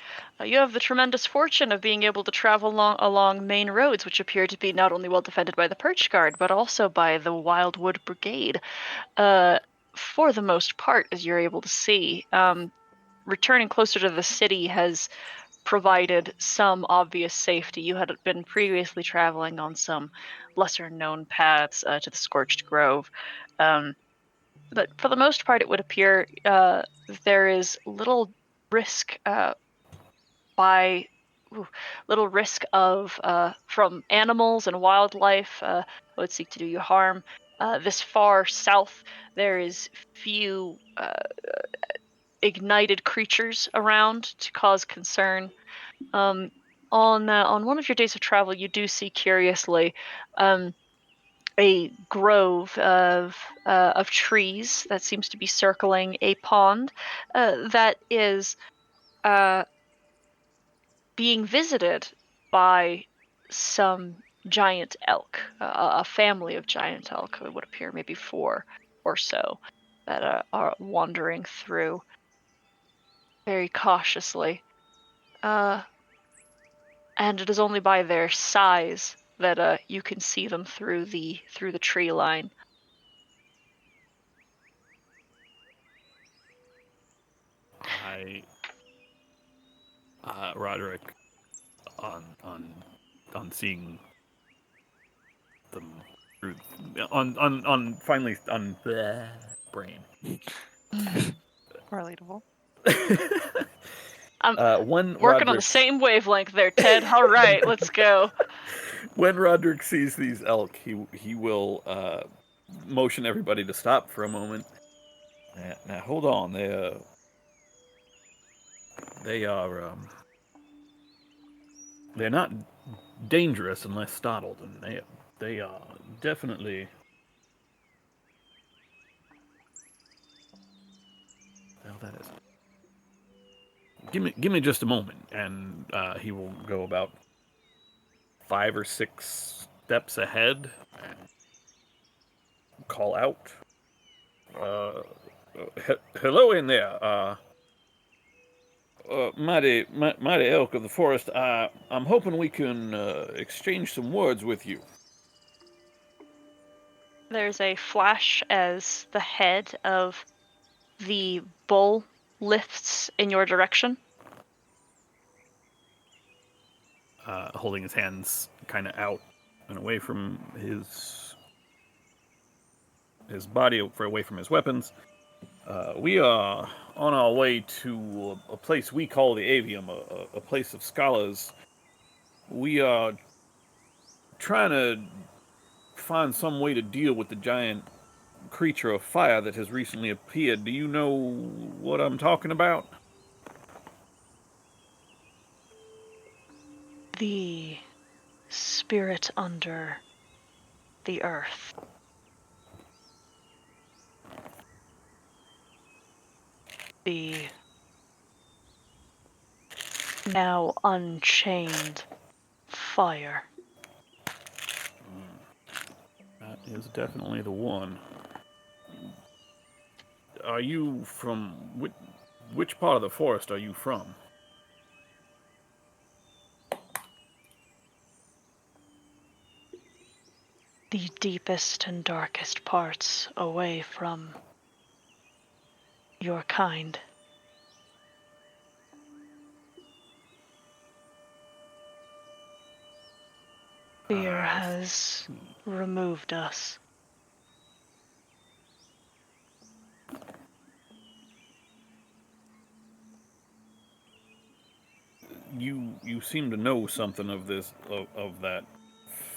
You have the tremendous fortune of being able to travel along main roads, which appear to be not only well defended by the Perch Guard, but also by the Wildwood Brigade. For the most part, as you're able to see. Returning closer to the city has provided some obvious safety. You had been previously traveling on some lesser-known paths to the Scorched Grove. But for the most part, it would appear there is little risk from animals and wildlife would seek to do you harm. This far south, there is few ignited creatures around to cause concern. On one of your days of travel, you do see curiously a grove of trees that seems to be circling a pond that is being visited by some giant elk, a family of giant elk. It would appear maybe 4 or so that are wandering through very cautiously. And it is only by their size that you can see them through the tree line. Roderick, on seeing them through, on finally on brain. Relatable. I'm When working on the Roderick, same wavelength there, Ted. All right, let's go. when Roderick sees these elk, he will motion everybody to stop for a moment. Now hold on, they're not dangerous unless startled, and they are definitely that is. Give me just a moment, and he will go about 5 or 6 steps ahead and call out. Hello in there. Mighty elk of the forest. I'm hoping we can exchange some words with you. There's a flash as the head of the bull lifts in your direction. Holding his hands kind of out and away from his body, away from his weapons. We are on our way to a place we call the Avium, a place of scholars. We are trying to find some way to deal with the giant creature of fire that has recently appeared. Do you know what I'm talking about? The spirit under the earth. The now unchained fire. That is definitely the one. Are you from... which part of the forest are you from? The deepest and darkest parts away from your kind. Fear has removed us. You seem to know something of this, of that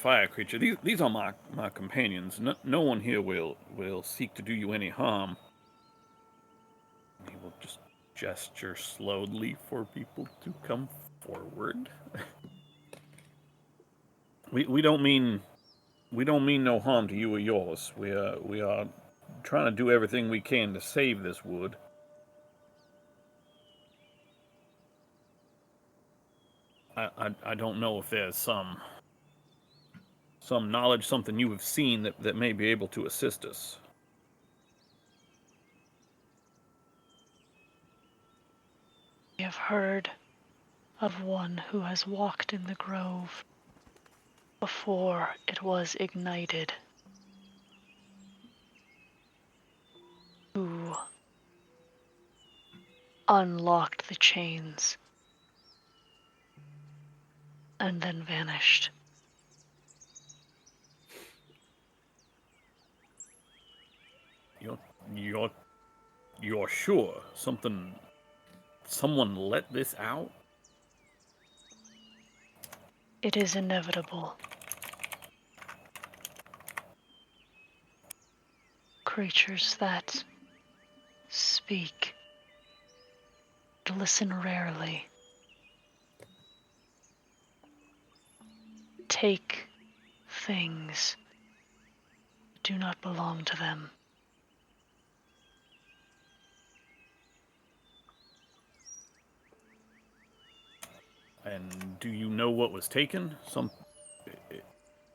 fire creature. These are my companions. No one here will seek to do you any harm. He will just gesture slowly for people to come forward. We don't mean no harm to you or yours. We are trying to do everything we can to save this wood. I don't know if there's some knowledge, something you have seen that may be able to assist us. We have heard of one who has walked in the grove before it was ignited, who unlocked the chains and then vanished. You're sure someone let this out? It is inevitable. Creatures that speak, listen rarely, take things that do not belong to them. And do you know what was taken?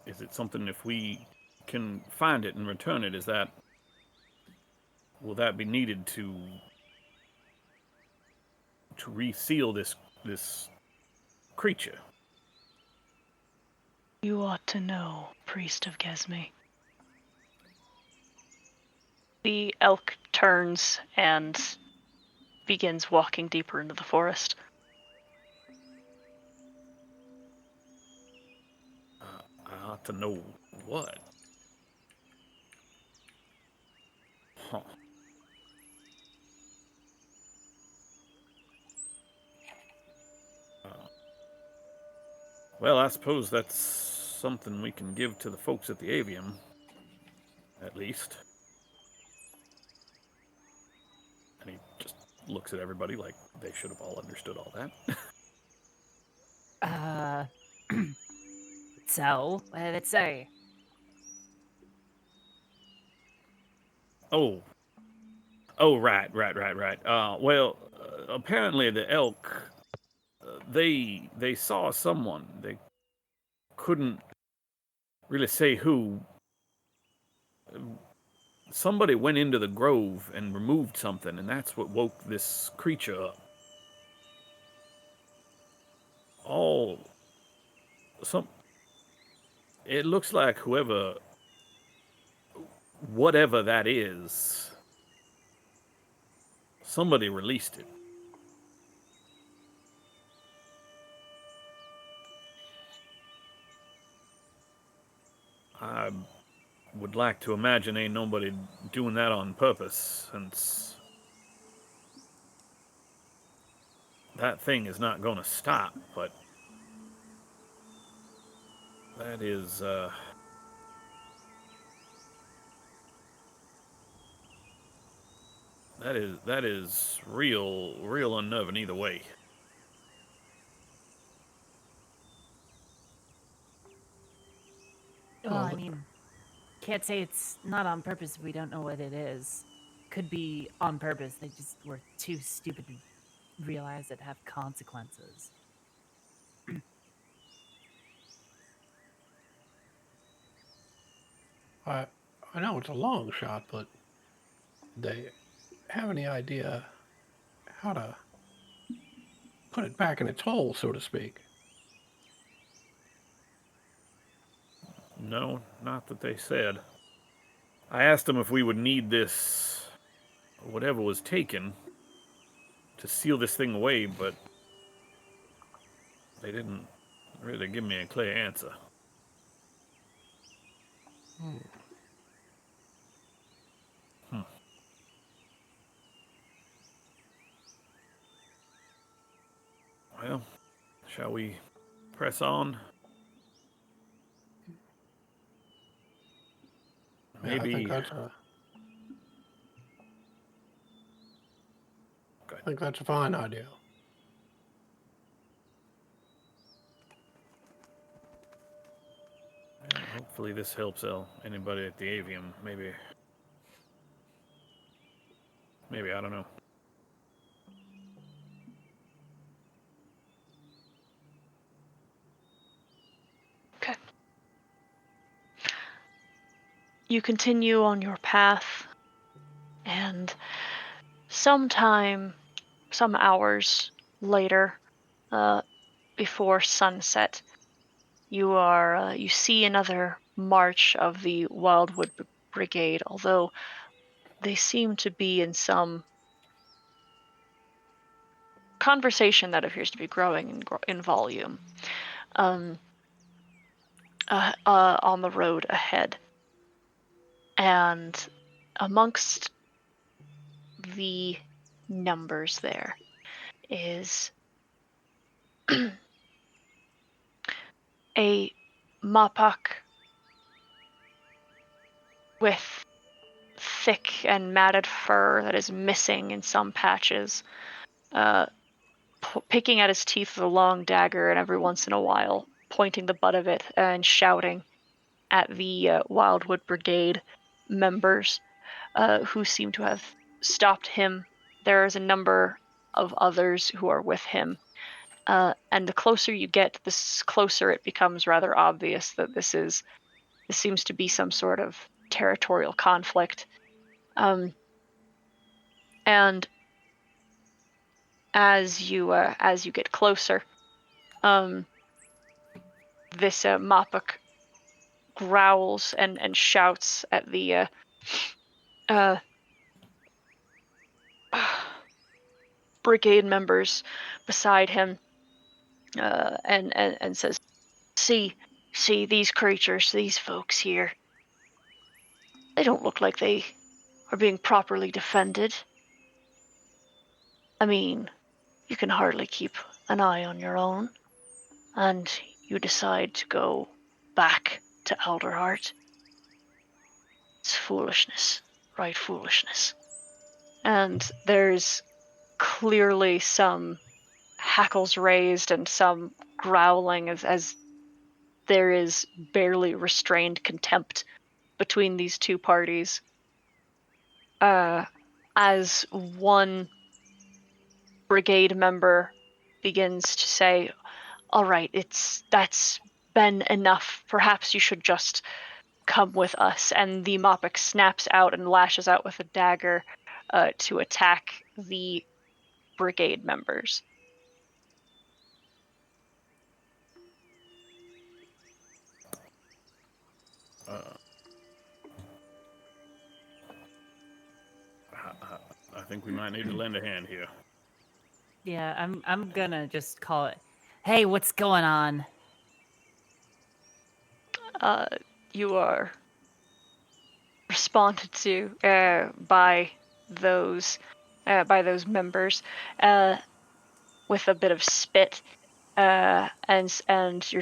Is it something, if we can find it and return it, will that be needed to reseal this creature? You ought to know, priest of Gesme. The elk turns and begins walking deeper into the forest. I ought to know what? Huh. Well, I suppose that's something we can give to the folks at the Avium, at least. And he just looks at everybody like they should have all understood all that. So, what did it say? Oh, Oh, right. Well, apparently the elk, they saw someone. They couldn't really say who. Somebody went into the grove and removed something, and that's what woke this creature up. It looks like whatever that is, somebody released it. I would like to imagine ain't nobody doing that on purpose, since that thing is not going to stop, but that is, that is real unnerving either way. Well, I mean, can't say it's not on purpose if we don't know what it is. Could be on purpose. They just were too stupid to realize it have consequences. I know it's a long shot, but they have any idea how to put it back in its hole, so to speak? No, not that they said. I asked them if we would need this, whatever was taken, to seal this thing away, but they didn't really give me a clear answer. Well, shall we press on? Yeah, Maybe. I think that's a fine idea. Hopefully this helps anybody at the avium. Maybe, I don't know. Okay. You continue on your path, and some hours later, before sunset, you see another march of the Wildwood Brigade, although they seem to be in some conversation that appears to be growing in volume on the road ahead. And amongst the numbers there is a Mapak with thick and matted fur that is missing in some patches, picking at his teeth with a long dagger, and every once in a while pointing the butt of it and shouting at the Wildwood Brigade members who seem to have stopped him. There is a number of others who are with him. And the closer you get, the closer it becomes rather obvious that this seems to be some sort of territorial conflict. And as you get closer, this Mapak growls and shouts at the brigade members beside him, and says, see these creatures, these folks here. They don't look like they are being properly defended. I mean, you can hardly keep an eye on your own, and you decide to go back to Alderheart. It's foolishness, right foolishness. And there's clearly some hackles raised and some growling as there is barely restrained contempt between these two parties. as one brigade member begins to say, "All right, that's been enough. Perhaps you should just come with us." And the Mopik snaps out and lashes out with a dagger to attack the brigade members. I think we might need to lend a hand here. Yeah, I'm gonna just call it. Hey, what's going on? You are responded to by those members with a bit of spit, and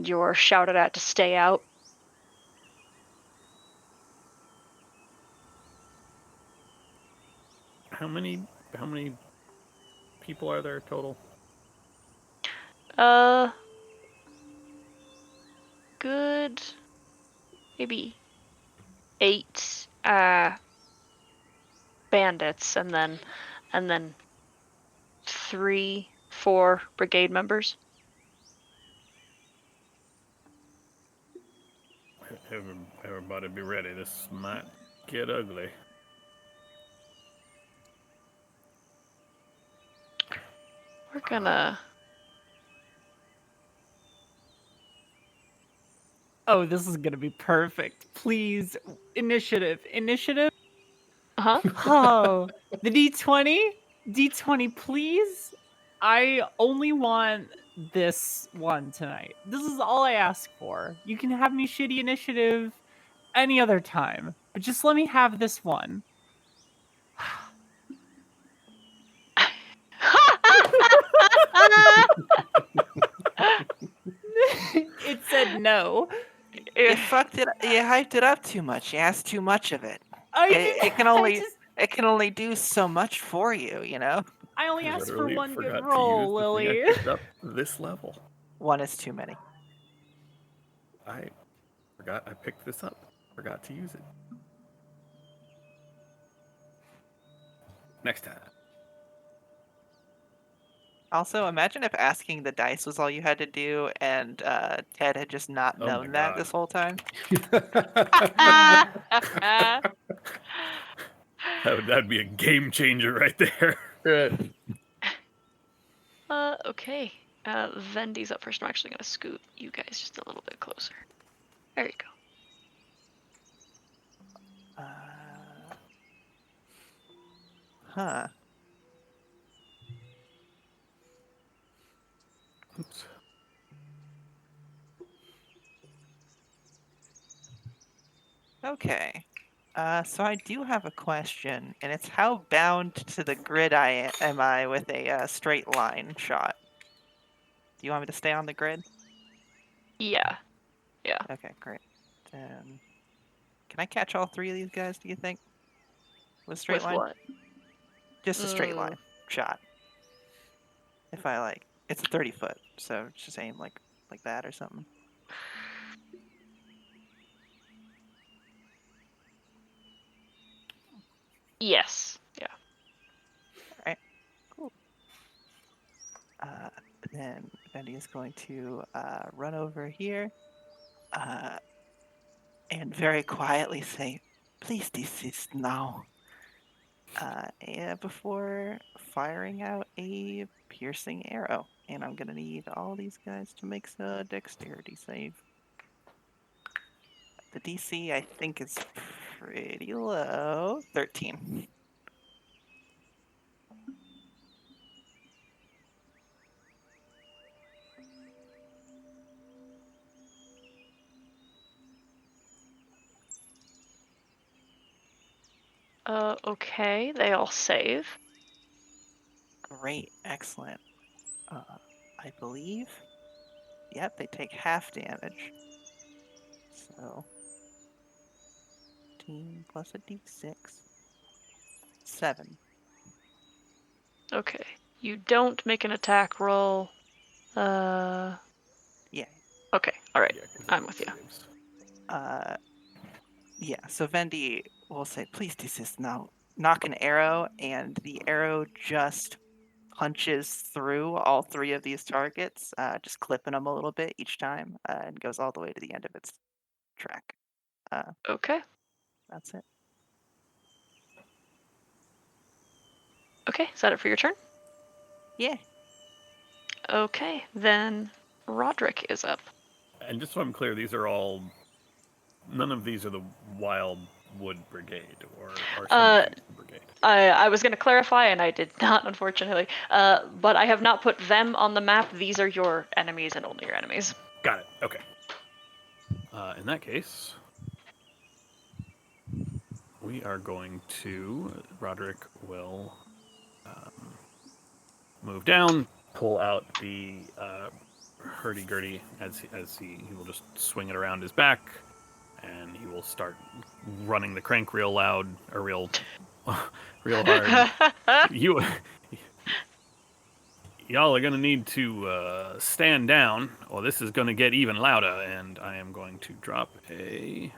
you're shouted at to stay out. How many people are there total? Good, maybe 8 bandits, and then 3, 4 brigade members. Everybody be ready. This might get ugly. We're gonna. Oh, this is gonna be perfect. Please, initiative. Huh? Oh, the D20, please. I only want this one tonight. This is all I ask for. You can have me shitty initiative any other time, but just let me have this one. It said no. You fucked it. You hyped it up too much. You asked too much of it. I It can only do so much for you. You know, I only asked for Literally one forgot good to roll, use the thing I Lily. picked up this level. one is too many. I forgot I picked this up. Forgot to use it. Next time. Also, imagine if asking the dice was all you had to do, and Ted had just not Oh my known that God. this whole time. That'd be a game changer right there. Right. Okay. Vendy's up first. I'm actually gonna scoot you guys just a little bit closer. There you go. Huh. Oops. Okay. So I do have a question, and it's how bound to the grid am I with a straight line shot? Do you want me to stay on the grid? Yeah. Okay, great. Then, can I catch all 3 of these guys, do you think? With straight With line? what? Just a straight line shot. If I like, it's a 30 foot, so just aim like that or something. Yes. Yeah. Then Bendy is going to run over here and very quietly say, "Please desist now." And before firing out a piercing arrow. And I'm going to need all these guys to make a dexterity save. The DC, I think, is pretty low. 13. Okay. They all save. Great. Excellent. I believe. Yep, they take half damage. So 15 plus a d6. 7. Okay. You don't make an attack roll. Yeah. Okay. All right. Yeah, 'cause I'm it with you. saves. Yeah, so Vendi will say, "Please desist now. nock an arrow, and the arrow just punches through all 3 of these targets, just clipping them a little bit each time, and goes all the way to the end of its track. Okay. That's it. Okay, is that it for your turn? Yeah. Okay, then Roderick is up. And just so I'm clear, these are all. None of these are the Wildwood Brigade or some brigade. I was going to clarify, and I did not, unfortunately. But I have not put them on the map. These are your enemies and only your enemies. Got it. Okay. In that case, we are going to. Roderick will move down, pull out the hurdy-gurdy as he will just swing it around his back, and he will start running the crank real loud or real hard. Y'all are gonna need to stand down, or this is gonna get even louder. And I am going to drop a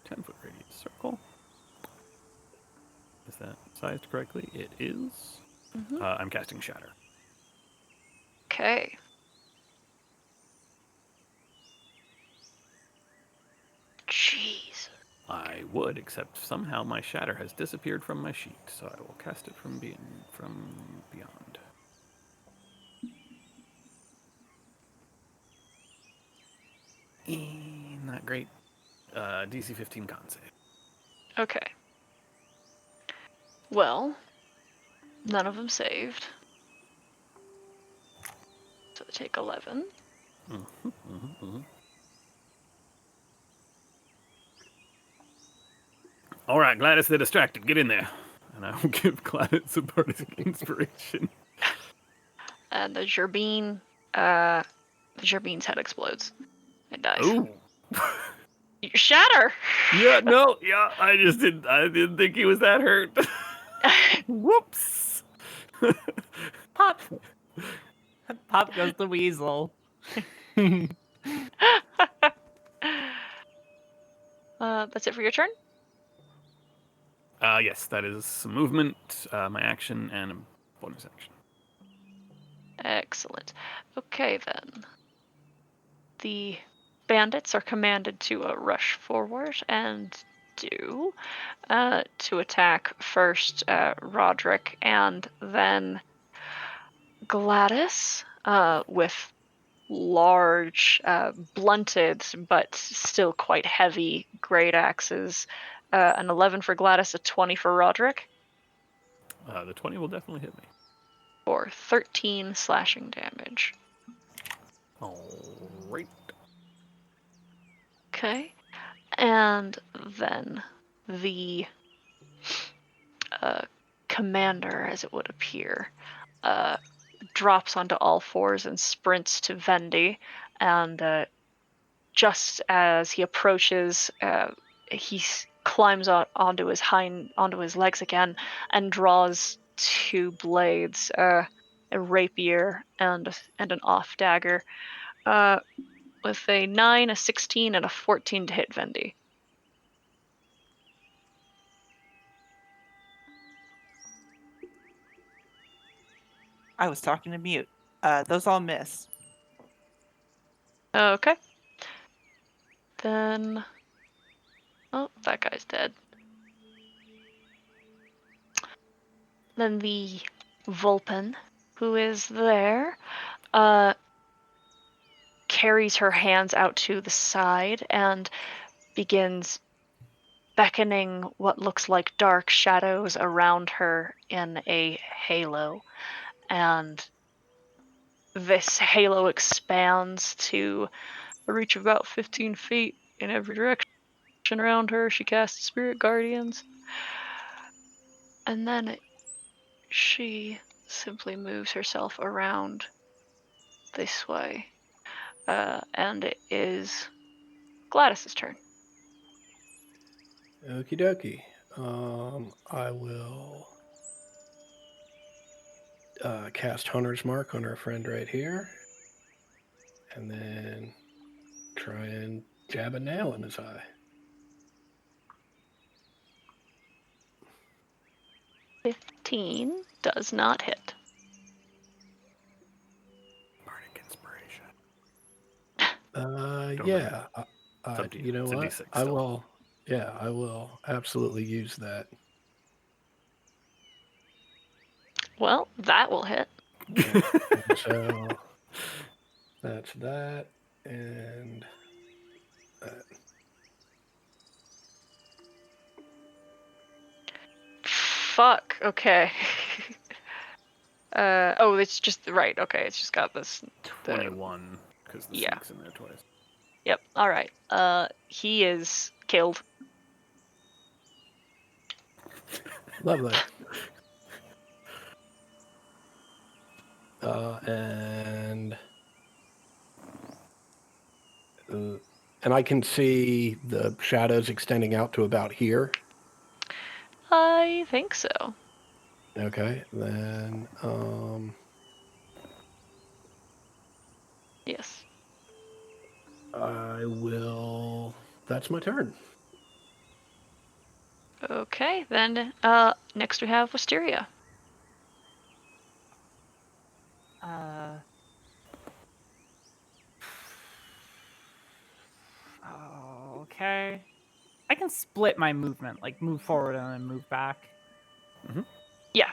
10-foot radius circle. Is that sized correctly? It is. Mhm. I'm casting Shatter. Okay. Jeez. I would, except somehow my Shatter has disappeared from my sheet, so I will cast it from beyond. Not great. DC 15 con save. Okay. Well, none of them saved. So take 11. All right, Gladys, they're distracted. Get in there. And I will give Gladys a bardic inspiration. And the Gerbene's head explodes. It dies. Ooh. You shatter! Yeah, I didn't think he was that hurt. Whoops. Pop. Pop goes the weasel. That's it for your turn? Yes, that is some movement, my action, and a bonus action. Excellent. Okay, then. The bandits are commanded to rush forward and do to attack first Roderick and then Gladys with large, blunted, but still quite heavy great axes. An 11 for Gladys, a 20 for Roderick. The 20 will definitely hit me. For 13 slashing damage. All right. Okay. And then the commander, as it would appear, drops onto all fours and sprints to Vendi. And just as he approaches, he climbs onto his legs again and draws 2 blades, a rapier and an off dagger, with a 9, a 16, and a 14 to hit Vendi. I was talking to mute. Those all miss. Okay. Then... Oh, that guy's dead. Then the Vulpin, who is there, carries her hands out to the side and begins beckoning what looks like dark shadows around her in a halo. And this halo expands to a reach of about 15 feet in every direction around her. She casts Spirit Guardians. And then she simply moves herself around this way. And it is Gladys's turn. Okie dokie. I will cast Hunter's Mark on our friend right here. And then try and jab a nail in his eye. 15 does not hit. Bardic inspiration. Yeah. It's up to you. You know It's a what? D6 I still. will. Yeah, I will absolutely use that. Well, that will hit. And so that's that, and that. Fuck. Okay. Oh, it's just right. Okay, it's just got this. 21, because the Yeah. sneak's in there twice. Yep. All right. He is killed. Lovely. And I can see the shadows extending out to about here. I think so. Okay, then Yes. I will. That's my turn. Okay. Then next we have Wisteria. Okay. I can split my movement, like move forward and then move back. Yeah.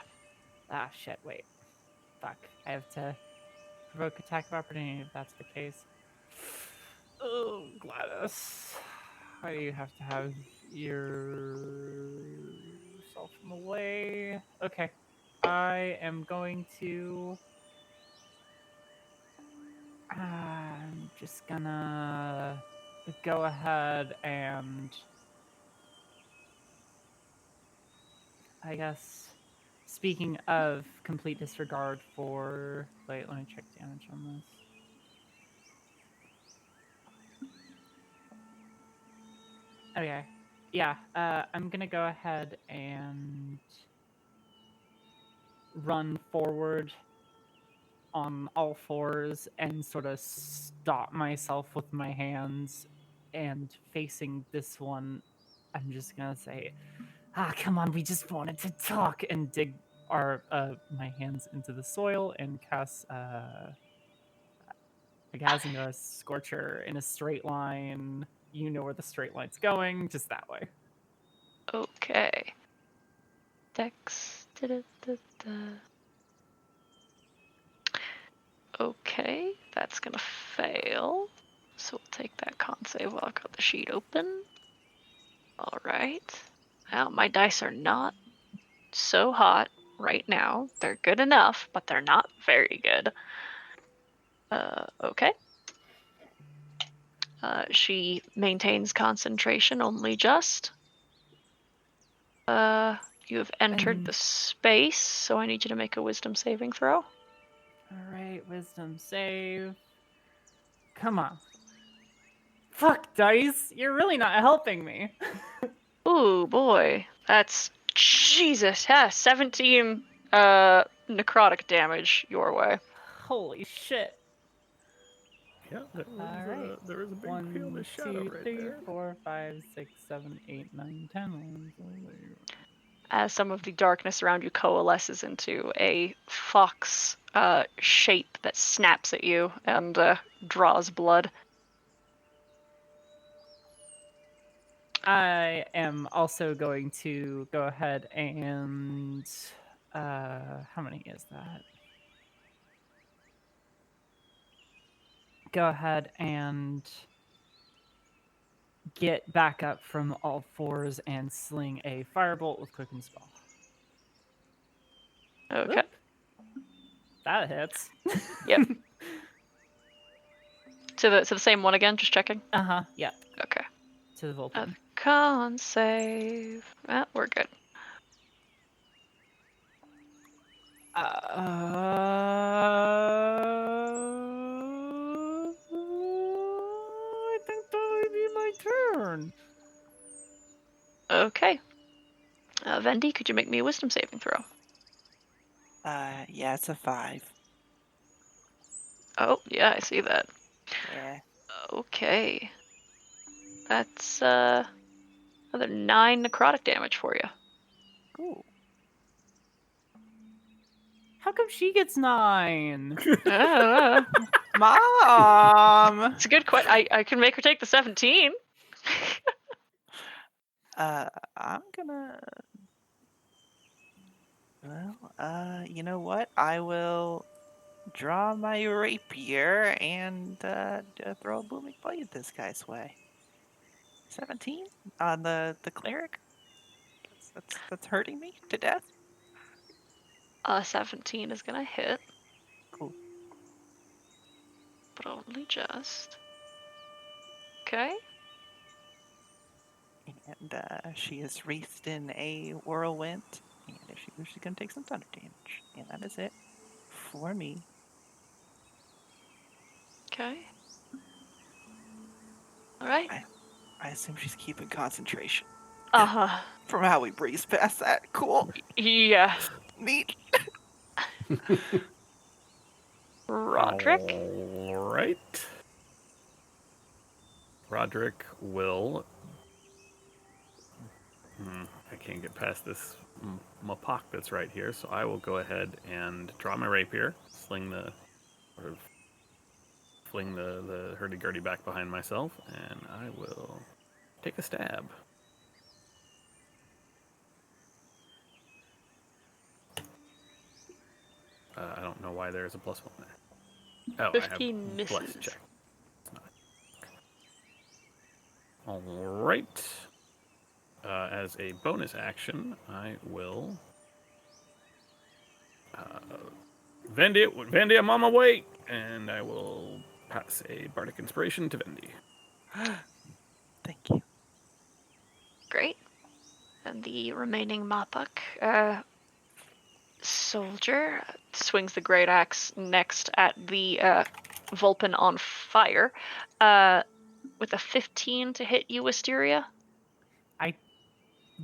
Ah, shit, wait. Fuck. I have to provoke attack of opportunity if that's the case. Oh, Gladys. Why do you have to have yourself in the way? Okay. I am going to... I'm just gonna go ahead and... I guess... Speaking of complete disregard for... Wait, let me check damage on this. Okay. Yeah, I'm gonna go ahead and run forward on all fours and sort of stop myself with my hands, and facing this one, I'm just gonna say, come on, we just wanted to talk, and dig my hands into the soil and cast into a Scorcher in a straight line. You know where the straight line's going, just that way. Okay. Dex. Da-da-da-da. Okay, that's gonna fail. So we'll take that con save while I've got the sheet open. All right. Well, my dice are not so hot right now. They're good enough, but they're not very good. Okay. She maintains concentration only just. You have entered the space, so I need you to make a wisdom saving throw. All right, wisdom save. Come on. Fuck, dice. You're really not helping me. Ooh, boy. That's... Jesus. Yeah, 17 necrotic damage your way. Holy shit. Yeah, Alright. there is a big 1, field of shadow 2, right 3, there. 4, 5, 6, 7, 8, 9, 10. As some of the darkness around you coalesces into a fox shape that snaps at you and draws blood. I am also going to go ahead and... how many is that? Go ahead and get back up from all fours and sling a firebolt with Quicken Spell. Okay. Whoop. That hits. Yep. To the same one again, just checking? Uh-huh, yeah. Okay. To the Vulcan. Con save. We're good. I think that would be my turn. Okay. Vendi, could you make me a wisdom saving throw? Yeah, it's a 5. Oh, yeah, I see that. Yeah. Okay. That's another 9 necrotic damage for you. Cool. How come she gets 9? Mom! It's a good question. I can make her take the 17. I'm gonna. Well, you know what? I will draw my rapier and throw a booming blade this guy's way. 17 on the cleric. That's hurting me to death. 17 is gonna hit, Cool. but only just. Okay. And she is wreathed in a whirlwind. And if she wishes, she's gonna take some thunder damage. And that is it for me. Okay. All right. I assume she's keeping concentration. Uh-huh. From how we breezed past that. Cool. Yeah. Neat. Roderick. All right. Roderick will. I can't get past this Mapak that's right here, so I will go ahead and draw my rapier, fling the hurdy-gurdy back behind myself, and I will take a stab. I don't know why there's a +1 there. Oh, 15 I have misses. plus check. All right. As a bonus action, I will. Vendi, I'm on my way, and I will pass a bardic inspiration to Vendi. Thank you. Great. And the remaining Mapak soldier swings the great axe next at the Vulpin on fire with a 15 to hit you, Wisteria. I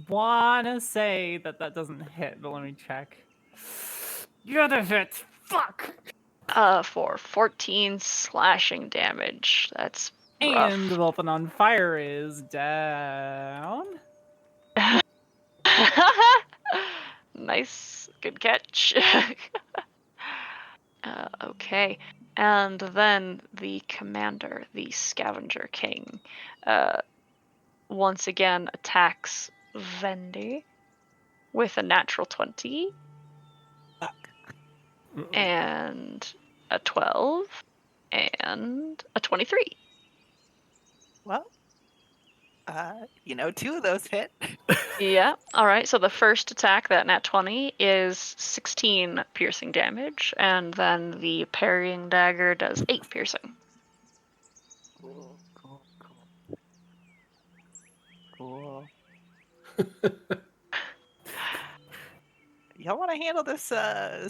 wanna say that doesn't hit, but let me check. You're the hit. Fuck. For 14 slashing damage. That's rough. And the Vulpin on fire is down. Nice. Good catch. Okay. And then the commander, the Scavenger King, once again attacks Vendi with a natural 20 Fuck. and a 12 and a 23. Well, 2 of those hit. Yeah. All right. So the first attack, that nat 20, is 16 piercing damage, and then the parrying dagger does 8 piercing. Cool. Cool. Y'all want to handle this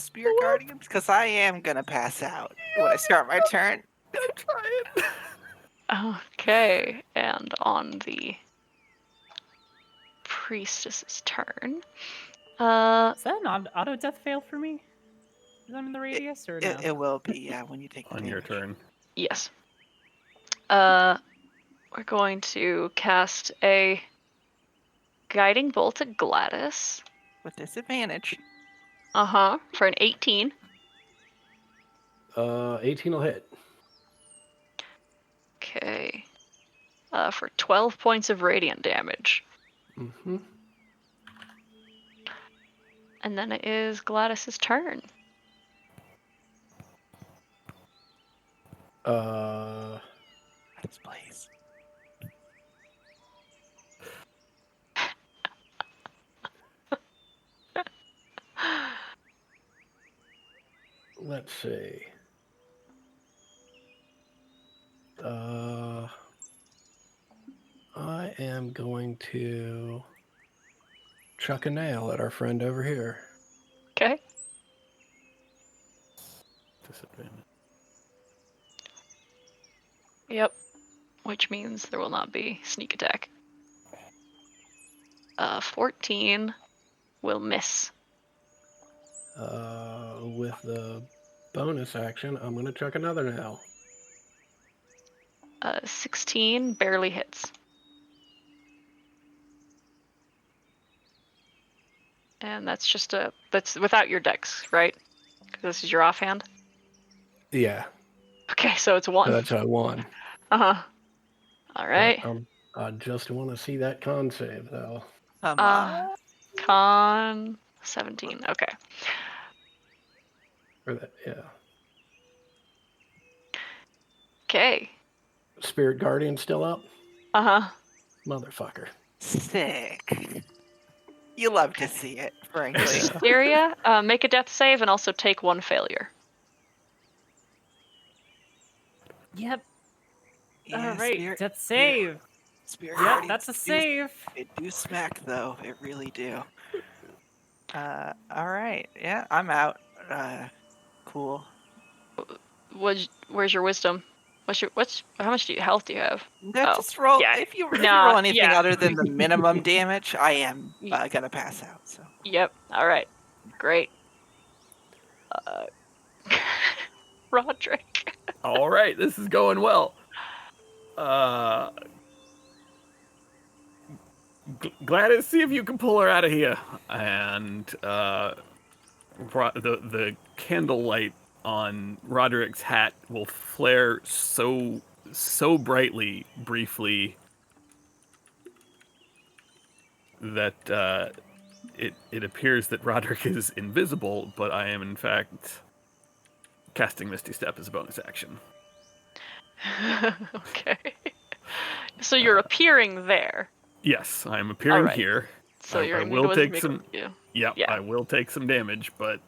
Spirit Guardian? Because I am going to pass out when I start my turn. I'm trying. Okay. And on the priestess's turn. Is that an auto death fail for me? Is I'm in the radius or no? It will be, yeah, when you take the On your damage. turn. Yes. We're going to cast a guiding bolt at Gladys. With disadvantage. For an 18. 18 will hit. Okay. For 12 points of radiant damage. Mm-hmm. And then it is Gladys's turn. That's Blaze. Let's see. I am going to chuck a nail at our friend over here. Okay. Disadvantage. Yep. Which means there will not be sneak attack. 14 will miss. With the bonus action, I'm going to chuck another nail. 16 barely hits. And that's just that's without your dex, right? This is your offhand? Yeah, Okay, so it's 1. that's a 1. Uh-huh. All right. I just want to see that con save, though. Come on. Con 17. Okay. Or that, yeah. Okay. Spirit Guardian still up? Uh-huh. Motherfucker. Sick. You love to see it, frankly. Hysteria, make a death save and also take 1 failure. Yep. Yeah, All right. Spirit- Death save. Spirit Yep, Guardians that's a do- save. They do smack, though. It really do. All right. Yeah, I'm out. Cool. Where's your wisdom? How much health do you have? No, Oh, just roll. yeah. If you Nah, roll anything yeah. other than the minimum damage, I am gonna pass out. So. Yep. All right. Great. Roderick. All right, this is going well. Gladys, see if you can pull her out of here. And the candlelight on Roderick's hat will flare so brightly, briefly, that it appears that Roderick is invisible, but I am in fact casting Misty Step as a bonus action. Okay. So you're appearing there. Yes, I'm appearing Alright. here. So you're I will take some. Yeah. Yeah, Yeah. I will take some damage, but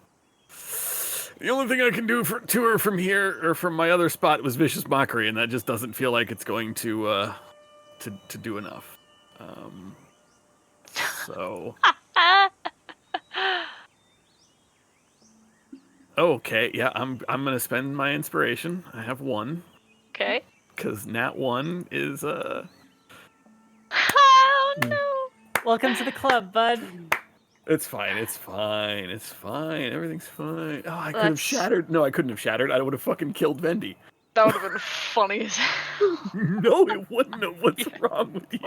the only thing I can do to her from here or from my other spot was Vicious Mockery, and that just doesn't feel like it's going to do enough. So okay, yeah, I'm gonna spend my inspiration. I have 1 Okay. because Nat 1 is Oh no. Welcome to the club, bud. It's fine. It's fine. It's fine. Everything's fine. Oh, I could have That's- shattered. No, I couldn't have shattered. I would have fucking killed Vendy. That would have been funny as hell. No, it wouldn't have. What's wrong with you?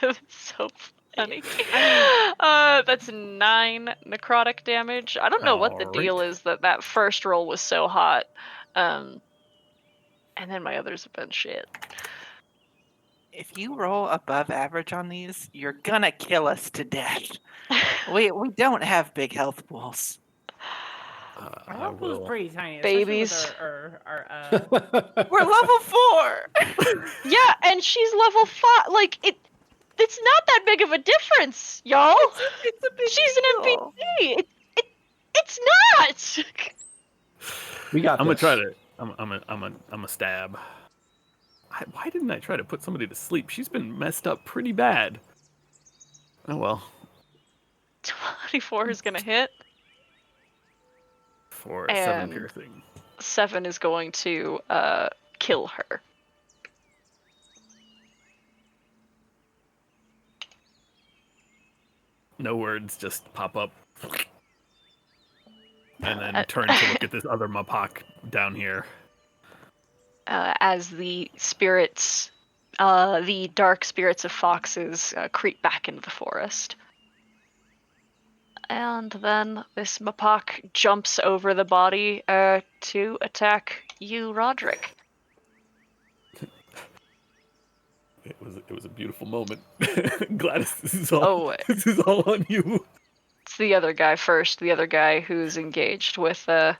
That's so funny. That's 9 necrotic damage. I don't know what the Alright. deal is that first roll was so hot. And then my others have been shit. If you roll above average on these, you're gonna kill us to death. We don't have big health pools. Our I health pool's will. pretty tiny. especially with Babies. Our We're level 4. Yeah, and she's level 5. Like it's not that big of a difference, y'all. It's a big She's an deal. NPC. It's not. We got I'm gonna this. try to. I'm a stab. Why didn't I try to put somebody to sleep? She's been messed up pretty bad. Oh well. 24 is gonna hit. For 7 And- piercing. 7 is going to kill her. No words, just pop up. And then turn to look at this other Mapak down here. As the spirits, the dark spirits of foxes creep back into the forest. And then this Mapak jumps over the body to attack you, Roderick. It was a beautiful moment. Gladys, this is all Oh, this is all on you. it's the other guy first. The other guy who's engaged with the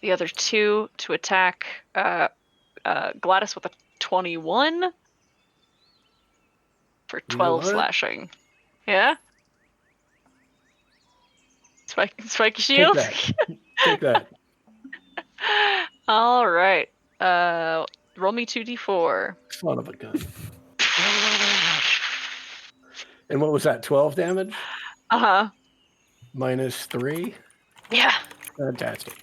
other 2 to attack Gladys with a 21 for 12 what? slashing. Yeah? Spiky Take shield? that. Take that. All right. Roll me 2d4. Son of a gun. And what was that? 12 damage? Uh-huh. Minus 3? Yeah. Fantastic.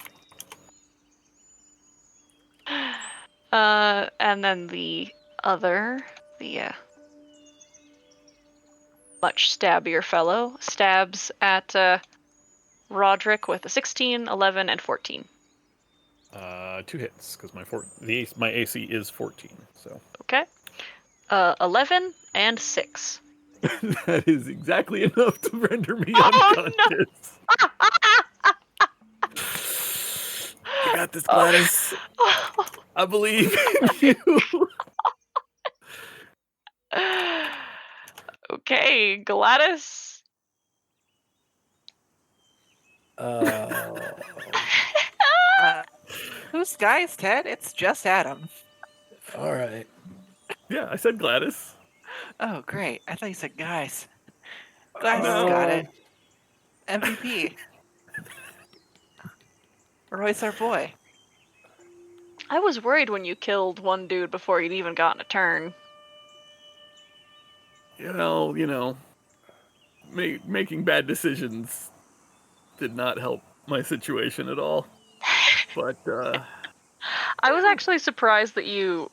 And then the other, much stabbier fellow stabs at Roderick with a 16, 11, and 14. 2 hits because my AC is 14. So Okay. 11 and 6. that is exactly enough to render me Oh, no. unconscious. got this, Gladys. I believe in you. Okay, Gladys. Uh, Who's guys, Ted? It's just Adam. all right. Yeah, I said Gladys. Oh, great. I thought you said guys. Gladys has got it. MVP. Roy's our boy. I was worried when you killed one dude before he'd even gotten a turn. Making bad decisions did not help my situation at all. But I was actually surprised that you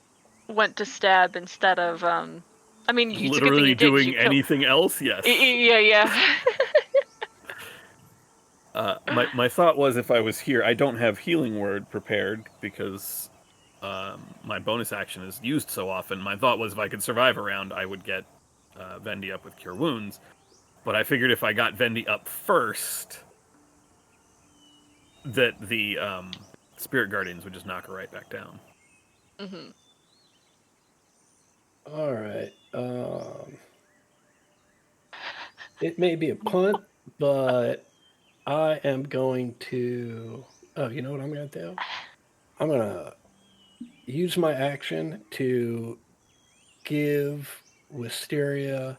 went to stab instead of I mean, it's a good thing literally you did, 'cause doing you killed- anything else, yes. Yeah. My thought was, if I was here, I don't have healing word prepared because my bonus action is used so often. My thought was, if I could survive a round, I would get Vendi up with Cure Wounds. But I figured if I got Vendi up first, that the Spirit Guardians would just knock her right back down. Mm-hmm. All right. It may be a punt, but I am going to. Oh, you know what I'm going to do? I'm going to use my action to give Wisteria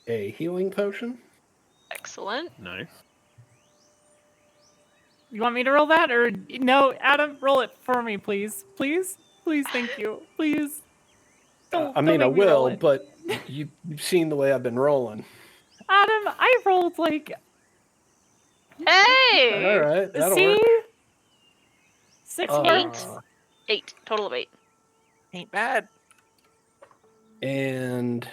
a healing potion. Excellent. Nice. You want me to roll that, or no? Adam, roll it for me, please. Please, thank you. Please. Don't I make mean, I me roll will, it. but you've seen the way I've been rolling. Adam, I rolled like. Hey! All right, that'll See? work. 6 Uh, points. 8. Total of 8. Ain't bad. And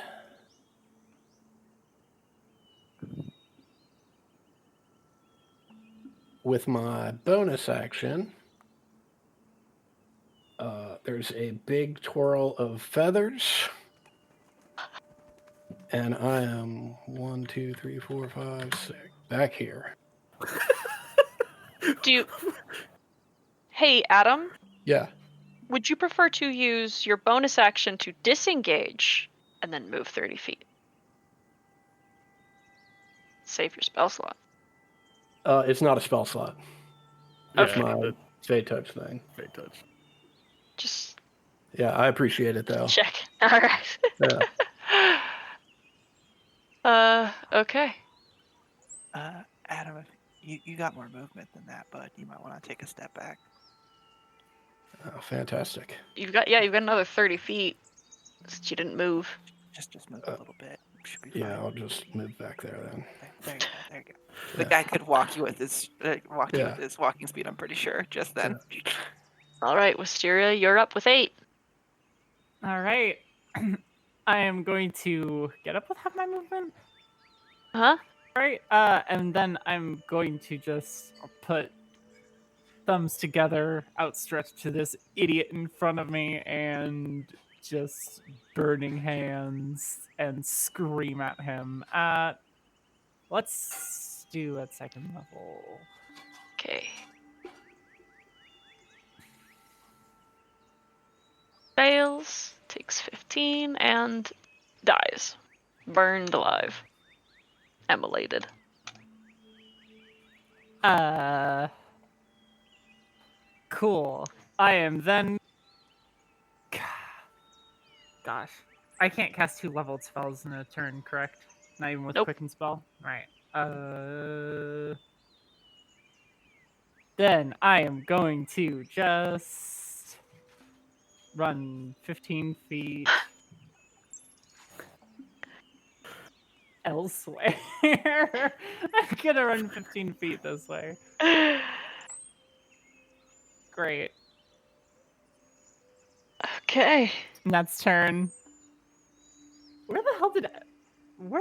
with my bonus action, there's a big twirl of feathers. And I am 1, 2, 3, 4, 5, 6 back here. Do you... Hey, Adam, Yeah. would you prefer to use your bonus action to disengage and then move 30 feet? Save your spell slot. It's not a spell slot. It's Okay. my The Fey Touch thing. Fey Touch. Just Yeah, I appreciate it though. check. All right. Yeah. Okay. Adam, you got more movement than that, bud. You might want to take a step back. Oh, fantastic. You've got another 30 feet since you didn't move. Just move a little bit. Should be fine. Yeah, I'll just move back there then. There you go. There you go. The Yeah. guy could walk you with his Yeah. with his walking speed. I'm pretty sure. Just then. All right, Wisteria, you're up with 8. All right. I am going to get up with half my movement. Huh? Right. And then I'm going to just put thumbs together, outstretched to this idiot in front of me, and just burning hands and scream at him. Let's do at second level. Okay. Fails, takes 15, and dies. Burned alive. Immolated. Cool. I am then. Gosh. I can't cast 2 leveled spells in a turn, correct? Not even with Nope. Quicken Spell? Right. Then I am going to just run 15 feet elsewhere. I'm gonna run 15 feet this way. Great. Okay. And that's turn. Where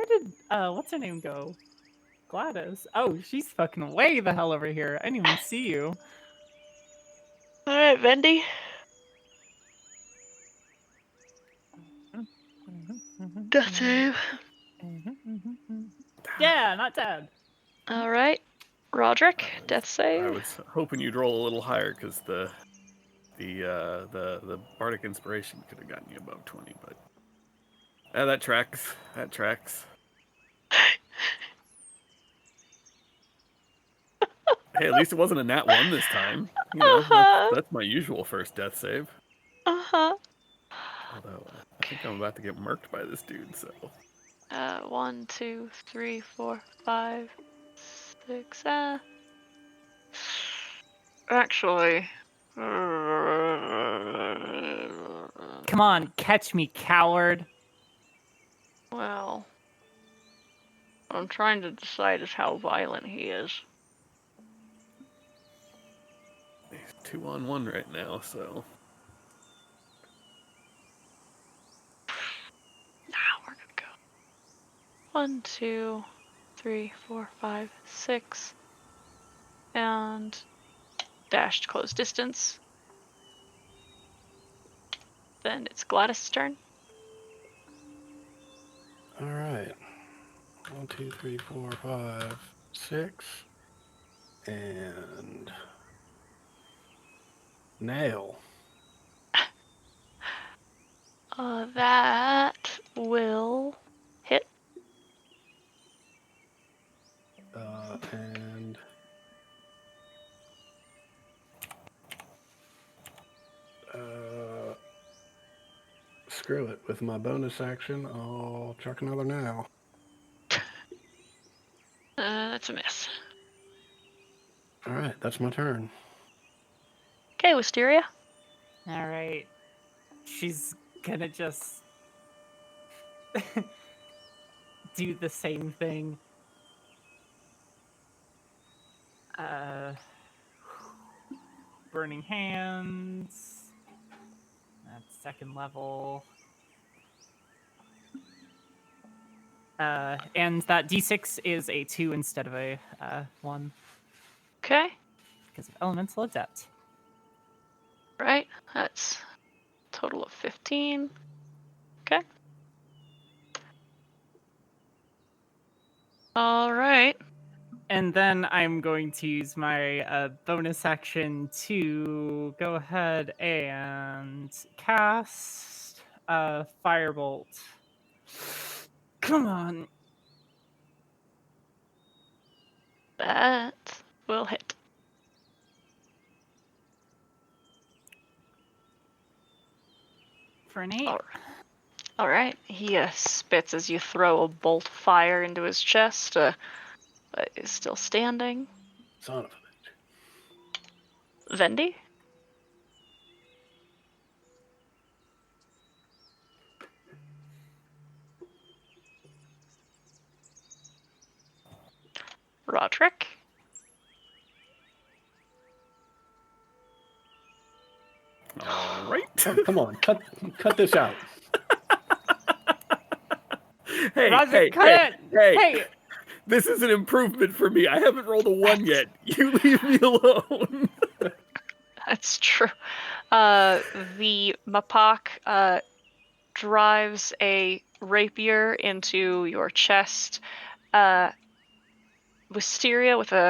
did what's her name go? Gladys. Oh, she's fucking way the hell over here. I didn't even see you. All right, Vendi. Death save. Yeah, not dead. All right. Roderick, death I save. was hoping you'd roll a little higher because the bardic inspiration could have gotten you above 20, but that tracks. That tracks. Hey, at least it wasn't a nat 1 this time. You know, that's my usual first death save. Uh-huh. Although I think I'm about to get murked by this dude, so 1, 2, 3, 4, 5, 6. Actually. Come on, catch me, coward. Well, what I'm trying to decide is how violent he is. he's 2-on-1 right now, so Now we're gonna go 1, 2, 3, 4, 5, 6, and dashed close distance. Then it's Gladys' turn. All right. 1, 2, 3, 4, 5, 6. And nail. That will hit. And screw it. With my bonus action, I'll chuck another nail. That's a miss. All right, that's my turn. Okay, Wisteria. All right. She's gonna just do the same thing. Burning Hands. That's second level. And that D6 is a 2 instead of a 1 Okay, because of Elemental Adept. right. That's a total of 15. Okay. All right. And then I'm going to use my bonus action to go ahead and cast Firebolt. Come on. That will hit. For an 8. All right. He spits as you throw a bolt of fire into his chest, but is still standing. Son of a bitch. Vendi? Roderick? all right. Oh, come on, cut this out. Hey, Roger, hey, cut hey, it! hey, Hey! This is an improvement for me. I haven't rolled a 1 yet. You leave me alone. That's true. The Mapak drives a rapier into your chest. Wisteria with a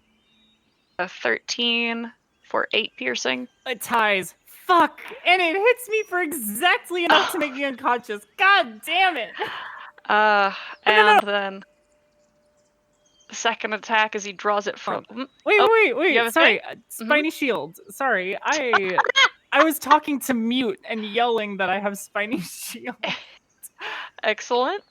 13 for 8 piercing. It ties. Fuck! And it hits me for exactly enough to make me unconscious. God damn it! And then the second attack as he draws it from. Wait, you have a sorry. thing? Spiny shield. Sorry, I was talking to mute and yelling that I have spiny shield. Excellent.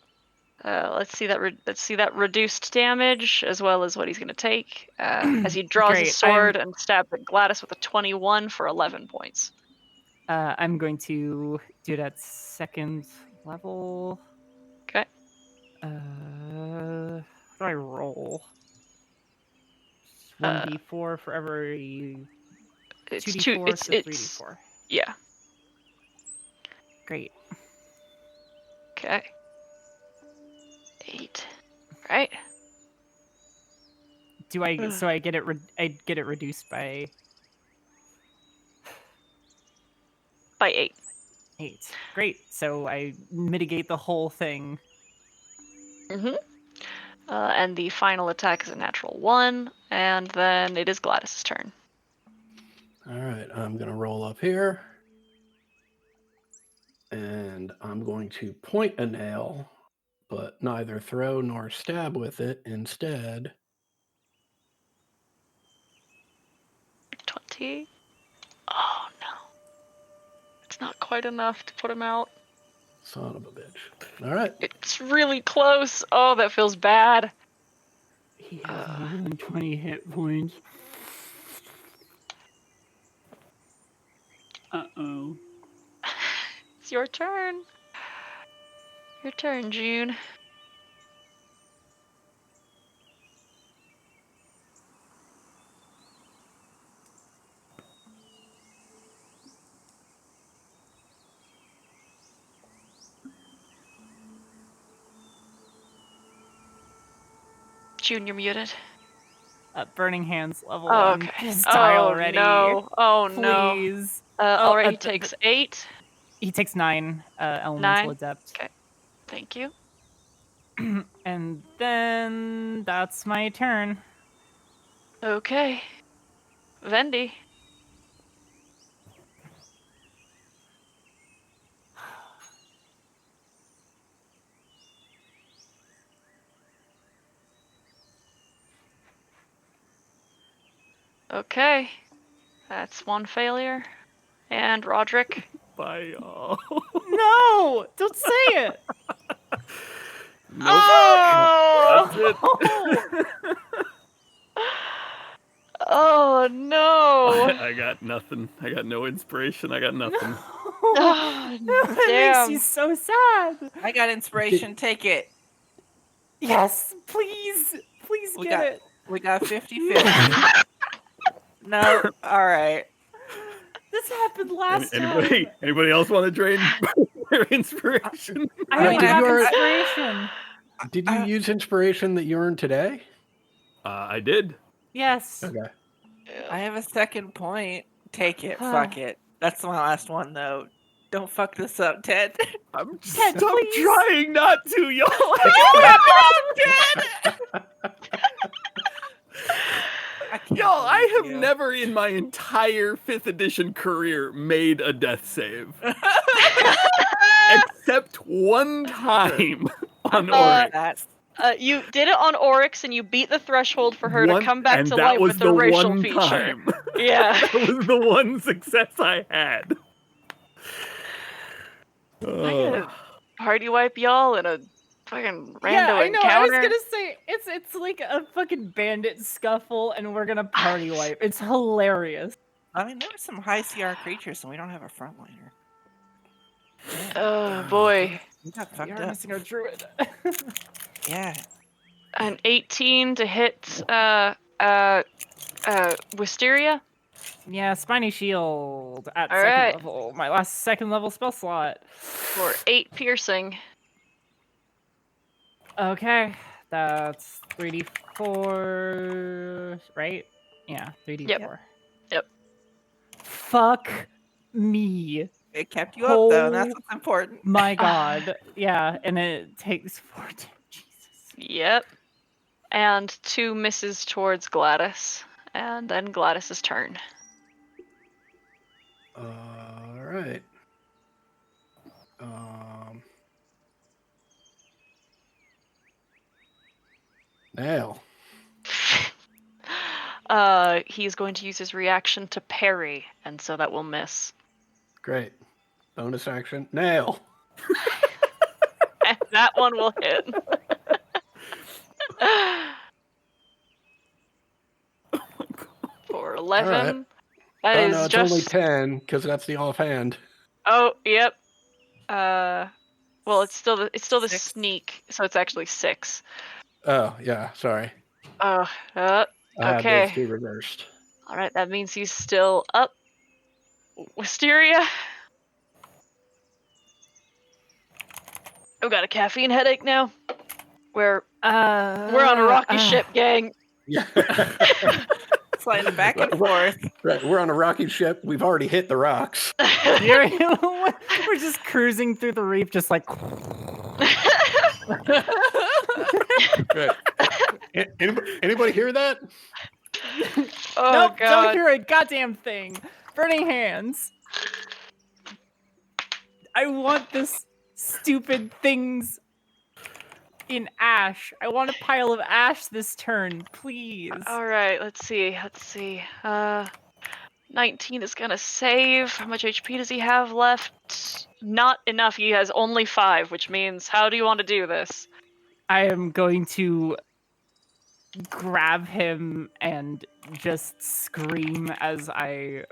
Let's see that reduced damage as well as what he's going to take as he draws Great, his sword and stabs at Gladys with a 21 for 11 points. I'm going to do that second level. Okay. What do I roll? 1d4 for every It's 2d4, it's so 3d4. Yeah. Great. Okay. 8. Right. Do I? So I get it. I get it reduced by By 8. 8. Great. So I mitigate the whole thing. Mm-hmm. And the final attack is a natural 1, and then it is Gladys' turn. All right, I'm going to roll up here. And I'm going to point a nail, but neither throw nor stab with it. Instead, 20. Oh no. It's not quite enough to put him out. son of a bitch. All right. It's really close. Oh, that feels bad. He has more than 20 hit points. Uh-oh. It's your turn. Your turn, June. June, you're muted. Burning Hands level Oh, 1. okay. Just die already. No. Oh, no. Please. Alright, he the- takes 8. He takes 9 elemental 9? adept. Okay. Thank you. And then that's my turn. Okay. Vendi. Okay. That's one failure. And Roderick. Bye, y'all. No! Don't say it! Nope. Oh! That's it. Oh no! I got nothing. I got no inspiration. I got nothing. Oh, That damn. makes you so sad. I got inspiration. Take it. Yes, please. Please We get got- it. We got 50-50. No, all right. This happened last Anybody? time. Anybody else want to drain their inspiration? I I don't mean, have you already- inspiration. Did you use inspiration that you earned today? I did. Yes. Okay. I have a second point. Take it. Fuck it. That's my last one, though. Don't fuck this up, Ted. I'm Ted, stop please. trying not to, y'all. Y'all, I have never in my entire 5th edition career made a death save. Except one time on Oryx. That. You did it on Oryx, and you beat the threshold for her to come back and to that life was with the a racial one feature. time. Yeah. That was the one success I had. gonna Party wipe y'all in a fucking rando Yeah, I know. I was encounter. gonna say it's like a fucking bandit scuffle, and we're gonna party wipe. It's hilarious. I mean, there were some high CR creatures, and we don't have a frontliner. Oh boy. We got We fucked are up. missing our druid. Yeah. An 18 to hit Wisteria. Yeah, spiny shield at All second right. level. My last second level spell slot. For 8 piercing. Okay, that's 3d4, right? Yeah, 3d4. Yep. Fuck me. It kept you up, though, and that's what's important. My god. Yeah, and it takes 4 damage. Jesus. Yep. And 2 misses towards Gladys. And then Gladys' turn. All right. Nail. He's going to use his reaction to parry, and so that will miss. Great. Bonus action. Nail. And that one will hit. For 11. Alright. That Oh is no, it's just only 10 because that's the offhand. Oh, yep. Well, it's still the 6. sneak, so it's actually 6. Oh yeah, sorry. I I had Okay. those two reversed. All right, that means he's still up. Wisteria. I've got a caffeine headache now. We're on a rocky ship, gang. Yeah. Sliding back and forth. Right, we're on a rocky ship. We've already hit the rocks. We're just cruising through the reef, just like. Right. Anybody hear that? Oh Nope, god. don't hear a goddamn thing. Burning hands. I want this stupid things in ash. I want a pile of ash this turn, please. All right, let's see. 19 is gonna save. How much HP does he have left? Not enough. He has only 5, which means how do you want to do this? I am going to grab him and just scream as I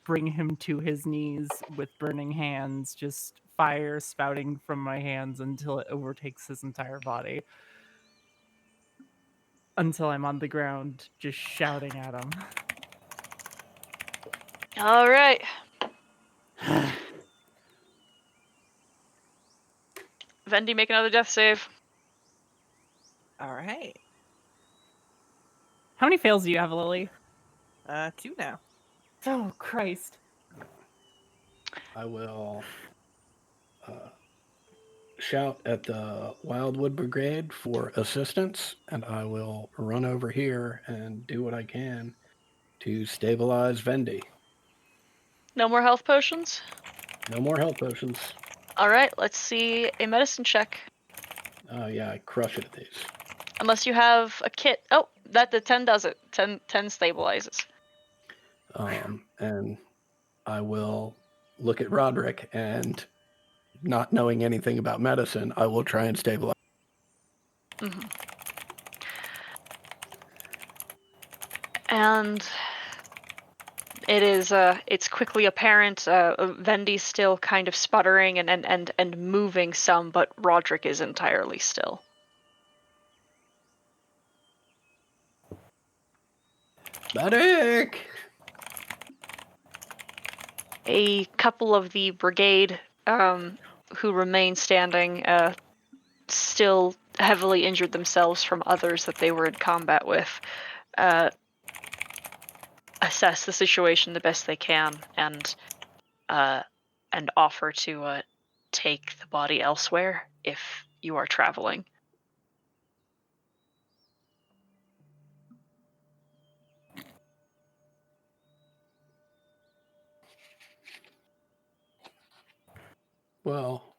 bring him to his knees with burning hands, just fire spouting from my hands until it overtakes his entire body. Until I'm on the ground, just shouting at him. All right. Vendi, make another death save. All right. How many fails do you have, Lily? 2 now. Oh, Christ. I will shout at the Wildwood Brigade for assistance, and I will run over here and do what I can to stabilize Vendi. No more health potions? No more health potions. All right, let's see a medicine check. Oh, yeah, I crush it at these. Unless you have a kit. Oh, the 10 does it. 10 stabilizes. And I will look at Roderick, and not knowing anything about medicine, I will try and stabilize. Mm-hmm. And it's quickly apparent Vendi's still kind of sputtering and moving some, but Roderick is entirely still. Medic! A couple of the brigade who remain standing still heavily injured themselves from others that they were in combat with assess the situation the best they can and offer to take the body elsewhere if you are traveling. Well,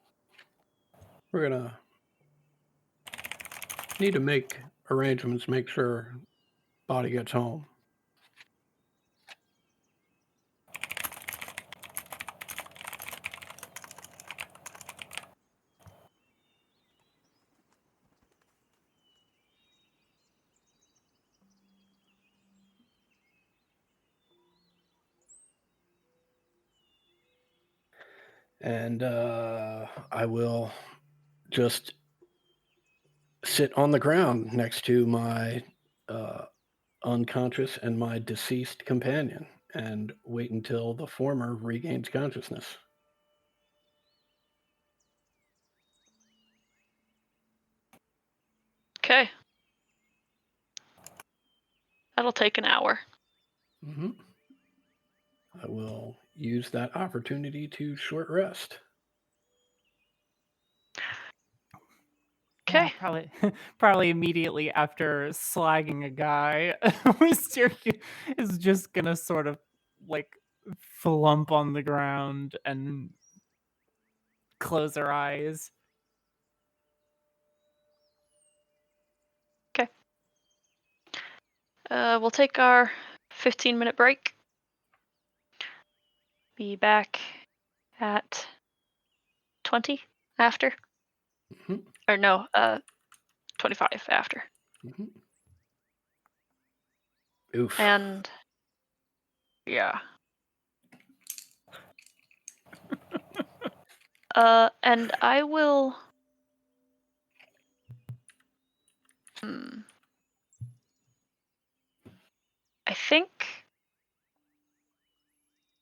we're gonna need to make arrangements, make sure body gets home. And I will just sit on the ground next to my unconscious and my deceased companion and wait until the former regains consciousness. Okay. That'll take an hour. Mm-hmm. I will use that opportunity to short rest. Okay. Yeah, probably immediately after slagging a guy, Wisteria is just gonna sort of like flump on the ground and close her eyes. Okay. We'll take our 15-minute break. Be back at 20 after. Mm-hmm. Or no, 25 after. Mm-hmm. Oof. And yeah. And I will I think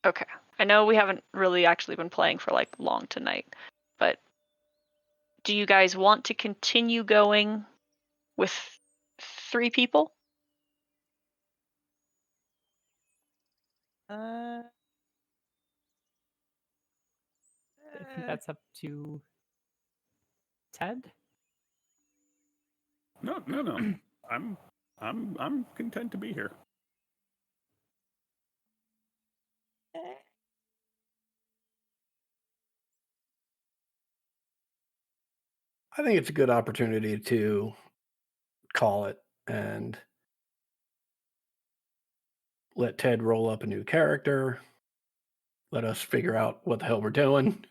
okay. I know we haven't really actually been playing for like long tonight, but do you guys want to continue going with 3 people? I think that's up to Ted. No. I'm content to be here. I think it's a good opportunity to call it and let Ted roll up a new character. Let us figure out what the hell we're doing.